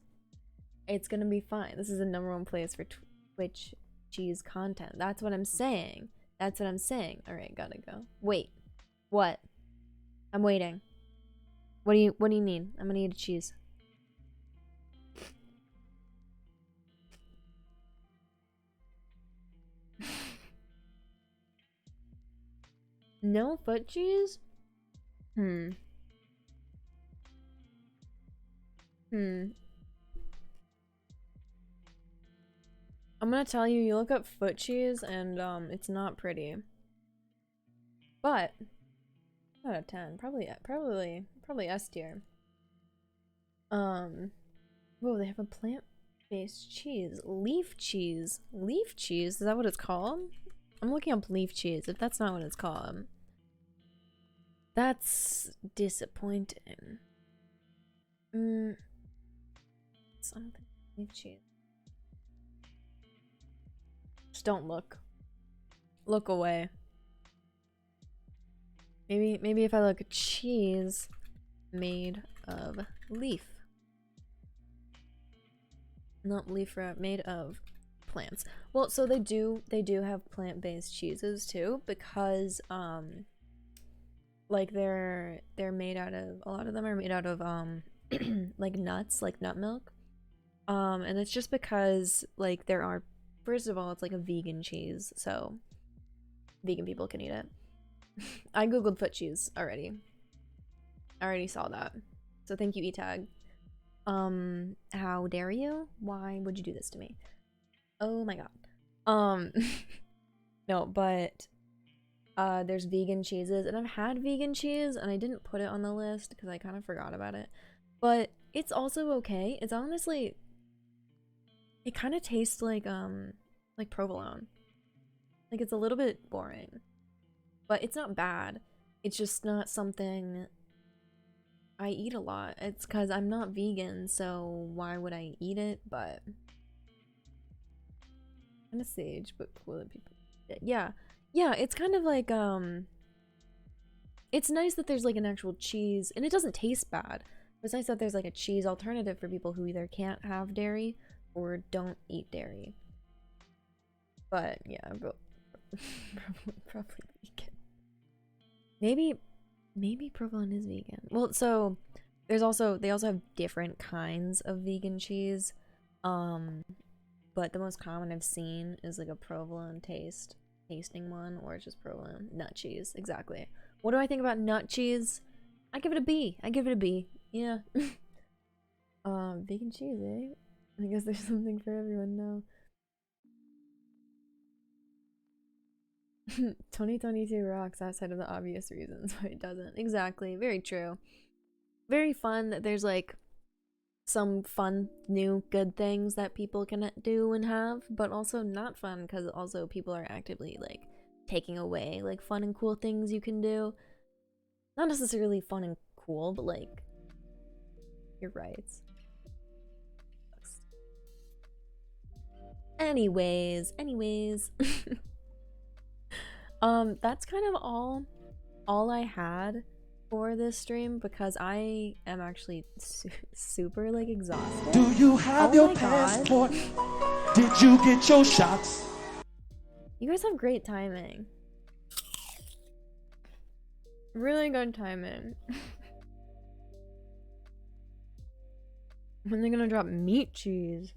it's gonna be fine. This is the #1 place for Twitch cheese content. That's what I'm saying. That's what I'm saying. All right, gotta go. Wait. What? I'm waiting. What do you need? I'm gonna eat a cheese. No foot cheese? Hmm. I'm gonna tell you, you look up foot cheese and it's not pretty. But out of 10, probably S tier. Whoa, they have a plant-based cheese. Leaf cheese. Leaf cheese? Is that what it's called? I'm looking up leaf cheese, if that's not what it's called. That's disappointing. Something. Leaf cheese. Just don't look. Look away. Maybe if I look at cheese made of leaf. Not leaf wrap, made of plants. Well, so they do have plant-based cheeses too, because like they're made out of, a lot of them are made out of like nuts, like nut milk. And it's just because like there are, first of all, it's like a vegan cheese, so vegan people can eat it. I googled foot cheese already. I already saw that. So thank you, eTag. How dare you? Why would you do this to me? Oh my god. No, but there's vegan cheeses, and I've had vegan cheese and I didn't put it on the list because I kind of forgot about it. But it's also okay. It's honestly, it kind of tastes like provolone. Like it's a little bit boring. But it's not bad. It's just not something I eat a lot. It's because I'm not vegan, so why would I eat it? But kind of sage, but cool that people. Yeah, it's kind of like it's nice that there's like an actual cheese, and it doesn't taste bad. It's nice that there's like a cheese alternative for people who either can't have dairy or don't eat dairy. But yeah, probably vegan. Maybe provolone is vegan. Well, so they also have different kinds of vegan cheese. But the most common I've seen is like a provolone tasting one, or it's just provolone nut cheese. Exactly. What do I think about nut cheese? I give it a B. Yeah. Vegan cheese, eh? I guess there's something for everyone now. 2022 rocks outside of the obvious reasons why it doesn't. Exactly. Very true. Very fun that there's like some fun, new, good things that people can do and have, but also not fun because also people are actively like taking away like fun and cool things you can do. Not necessarily fun and cool, but like your rights. Anyways. That's kind of all I had for this stream because I am actually super like exhausted. Do you have your passport? Did you get your shots? You guys have great timing. Really good timing. When they're gonna drop meat cheese?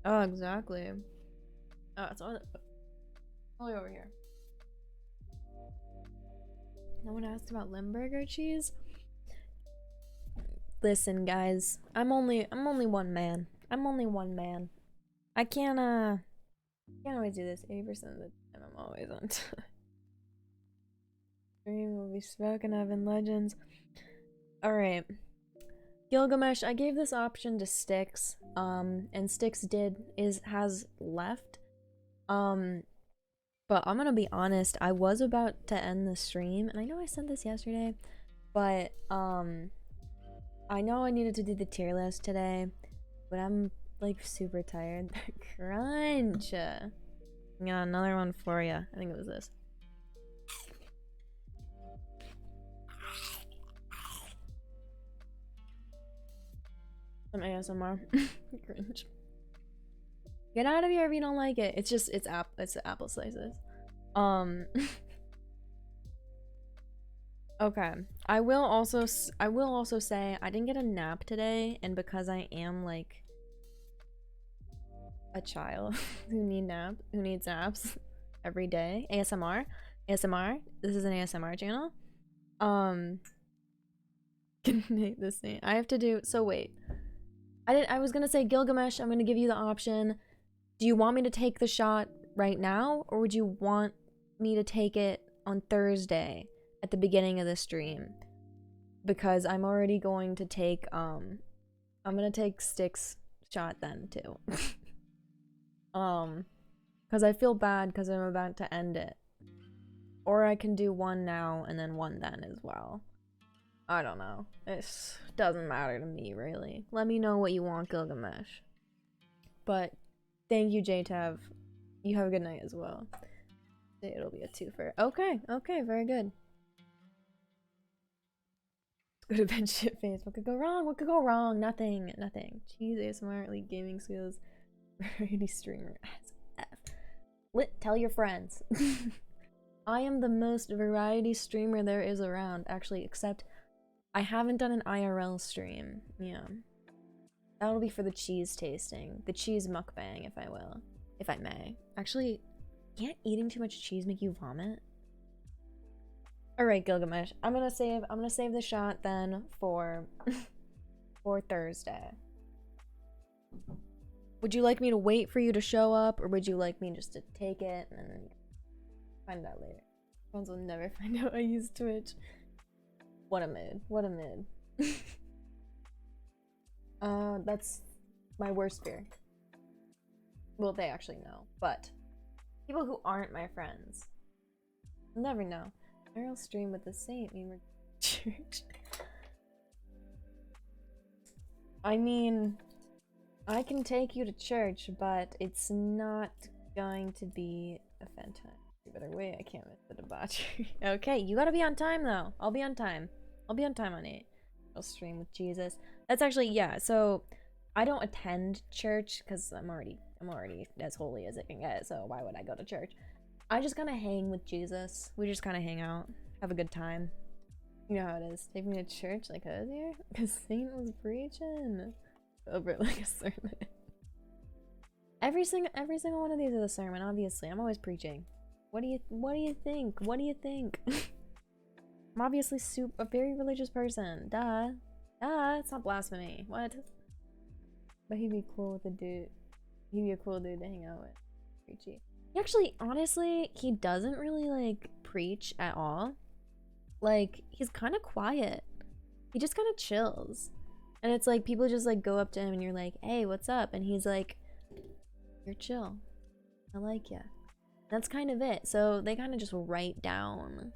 Oh, exactly. Oh, it's all the way over here. No one asked about Limburger cheese? Listen, guys, I'm only one man. I can't always do this. 80% of the time I'm always on time. Stream will be spoken of in Legends. Alright. Gilgamesh, I gave this option to Styx, and Styx has left. But I'm gonna be honest, I was about to end the stream, and I know I said this yesterday, but I know I needed to do the tier list today, but I'm like super tired. Crunch! I got another one for you. I think it was this. Some ASMR. Cringe. Get out of here if you don't like it. It's apple slices. Um Okay. I will also say I didn't get a nap today, and because I am like a child who needs naps every day. ASMR. This is an ASMR channel. Can name this name. I have to do so wait. I was gonna say Gilgamesh, I'm gonna give you the option. Do you want me to take the shot right now, or would you want me to take it on Thursday at the beginning of the stream? Because I'm already going to take I'm gonna take Styx's shot then too. Because I feel bad because I'm about to end it. Or I can do one now and then one then as well. I don't know. It doesn't matter to me, really. Let me know what you want, Gilgamesh. But thank you, JTav. You have a good night as well. It'll be a twofer. Okay, very good. Go to bed, shit face. What could go wrong? What could go wrong? Nothing. Cheese ASMR, Elite Gaming Skills, variety streamer. Tell your friends. I am the most variety streamer there is around, actually, except I haven't done an IRL stream. Yeah. That'll be for the cheese tasting. The cheese mukbang, if I may. Actually, can't eating too much cheese make you vomit? Alright, Gilgamesh. I'm gonna save the shot then for for Thursday. Would you like me to wait for you to show up, or would you like me just to take it and then find out later? Friends will never find out I use Twitch. What a mood. That's my worst fear. Well, they actually know, but people who aren't my friends will never know. I'll stream with the saint mean we're church. I mean, I can take you to church, but it's not going to be a fantastic. You better wait, I can't miss the debauchery. Okay, you gotta be on time though. I'll be on time. I'll be on time on 8. I'll stream with Jesus. That's actually, yeah, so I don't attend church because I'm already as holy as it can get, so why would I go to church? I just kind of hang with Jesus. We just kind of hang out, have a good time. You know how it is. Take me to church like I was here? Because Saint was preaching over like a sermon. Every single one of these is a sermon, obviously. I'm always preaching. What do you think? What do you think? I'm obviously a very religious person. Duh. It's not blasphemy. What? But he'd be cool with a dude. He'd be a cool dude to hang out with. Preachy. He actually, honestly, he doesn't really, like, preach at all. Like, he's kind of quiet. He just kind of chills. And it's like, people just, like, go up to him and you're like, hey, what's up? And he's like, you're chill. I like ya. That's kind of it. So they kind of just write down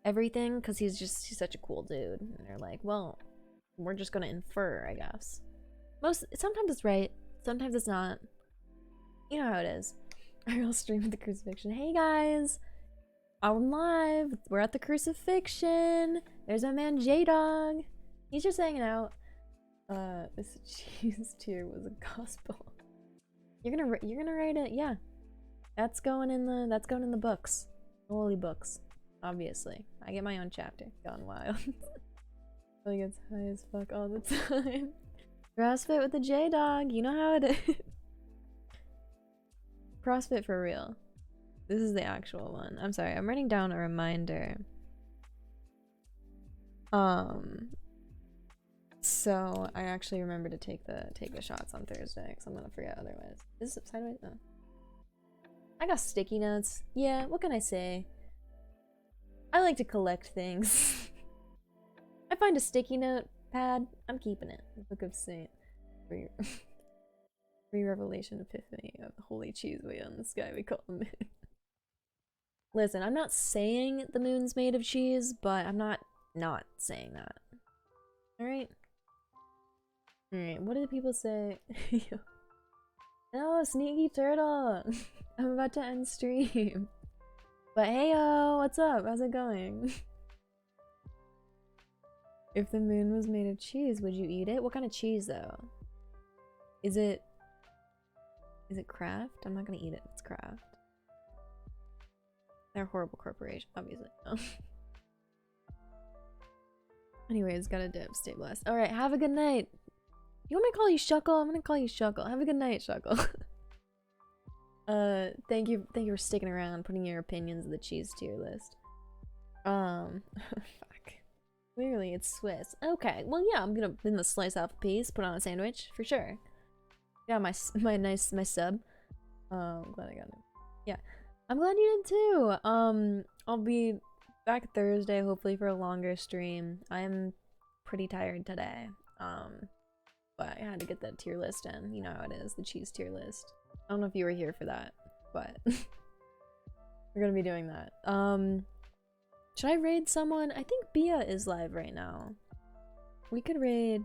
everything because he's such a cool dude. And they're like, well, we're just gonna infer, I guess. Sometimes it's right. Sometimes it's not. You know how it is. I'll stream at the crucifixion. Hey guys, I'm live. We're at the crucifixion. There's my man J-Dog. He's just hanging out. This cheese tier was a gospel. You're gonna write it, yeah. That's going in the books, the holy books. Obviously, I get my own chapter. Gone wild. Really gets high as fuck all the time. CrossFit with the J-Dog. You know how it is. CrossFit for real. This is the actual one. I'm sorry, I'm writing down a reminder. So I actually remember to take the shots on Thursday because I'm gonna forget otherwise. Is it sideways? No. I got sticky notes. Yeah, what can I say? I like to collect things. I find a sticky note pad. I'm keeping it. Book of Saint. Re-revelation epiphany of the holy cheese way on the sky we call the moon. Listen, I'm not saying the moon's made of cheese, but I'm not saying that. Alright? Alright, what do the people say? Oh, sneaky turtle! I'm about to end stream. But heyo, what's up? How's it going? If the moon was made of cheese, would you eat it? What kind of cheese though? Is it Kraft? I'm not gonna eat it. It's Kraft. They're a horrible corporation, obviously. No. Anyways, gotta dip. Stay blessed. Alright, have a good night. You want me to call you Shuckle? I'm gonna call you Shuckle. Have a good night, Shuckle. Thank you for sticking around, putting your opinions in the cheese tier list. Fuck. Clearly it's Swiss. Okay, well yeah, I'm gonna slice off a piece, put on a sandwich, for sure. Yeah, my sub. I'm glad I got it. Yeah. I'm glad you did too. I'll be back Thursday, hopefully for a longer stream. I'm pretty tired today. But I had to get that tier list in. You know how it is, the cheese tier list. I don't know if you were here for that, but we're gonna be doing that. Should I raid someone? I think Bia is live right now. We could raid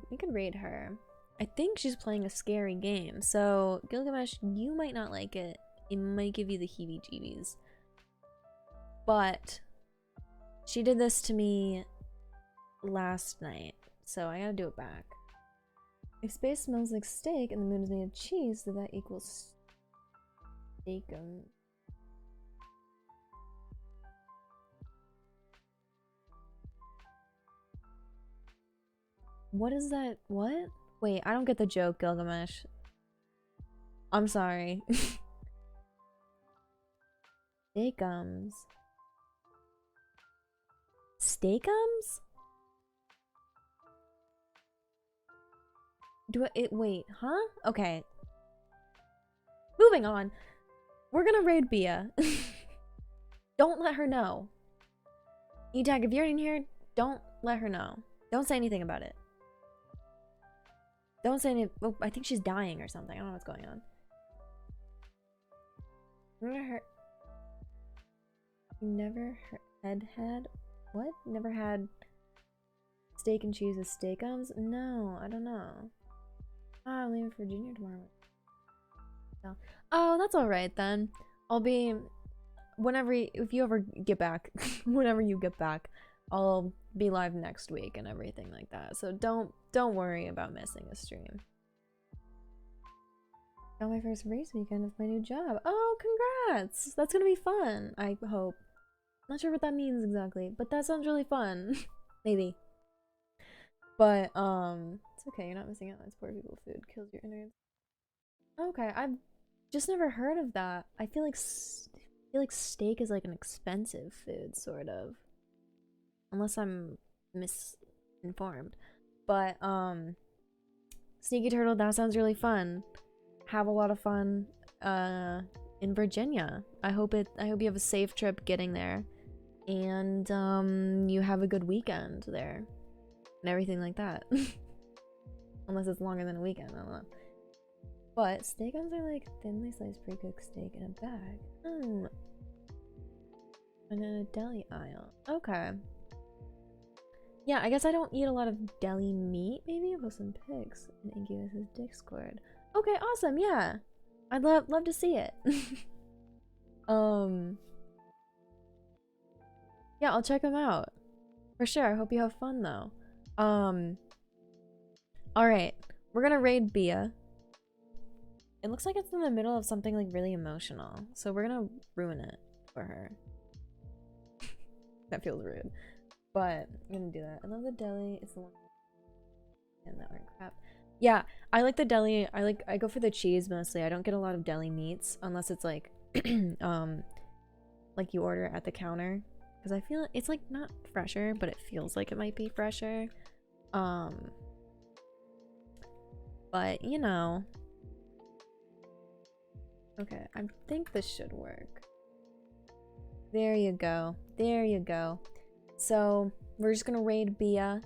her. I think she's playing a scary game, so Gilgamesh, you might not like it. It might give you the heebie-jeebies. But she did this to me last night, so I gotta do it back. If space smells like steak and the moon is made of cheese, then that equals steakum. What is that? What? Wait, I don't get the joke, Gilgamesh. I'm sorry. Steakums. Steakums? Wait, huh? Okay. Moving on. We're gonna raid Bia. Don't let her know. E-Tag, if you're in here, don't let her know. Don't say anything about it. Don't say anything. Oh, I think she's dying or something. I don't know what's going on. You never had what? Never had steak and cheese with steakums? No, I don't know. Ah, I'm leaving for Virginia tomorrow. So, oh, that's alright then. I'll be if you ever get back, whenever you get back, I'll be live next week and everything like that. So don't worry about missing a stream. Got my first race weekend with my new job. Oh, congrats! That's gonna be fun, I hope. Not sure what that means exactly, but that sounds really fun. Maybe. But it's okay, you're not missing out. It's poor people food. Kills your innards. Okay, I've just never heard of that. I feel like steak is like an expensive food, sort of. Unless I'm misinformed. But Sneaky Turtle, that sounds really fun. Have a lot of fun in Virginia. I hope you have a safe trip getting there. And you have a good weekend there. And everything like that. Unless it's longer than a weekend, I don't know. But steakums are like thinly sliced pre-cooked steak in a bag. Oh. And in a deli aisle. Okay. Yeah, I guess I don't eat a lot of deli meat. Maybe I'll post some pics in Incubus's Discord. Okay, awesome, yeah. I'd love to see it. Yeah, I'll check them out. For sure. I hope you have fun though. Alright. We're gonna raid Bia. It looks like it's in the middle of something like really emotional. So we're gonna ruin it for her. That feels rude. But I'm gonna do that. I love the deli. It's the one and that weren't crap. Yeah, I like the deli. I go for the cheese mostly. I don't get a lot of deli meats unless it's like like you order at the counter. Because I feel it's like not fresher, but it feels like it might be fresher. But you know. Okay, I think this should work. There you go. There you go. So we're just gonna raid Bia.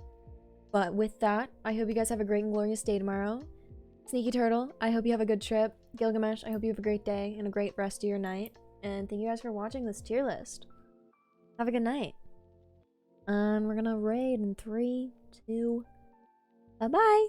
But with that, I hope you guys have a great and glorious day tomorrow. Sneaky Turtle, I hope you have a good trip. Gilgamesh, I hope you have a great day and a great rest of your night. And thank you guys for watching this tier list. Have a good night. And we're gonna raid in 3, 2, bye-bye.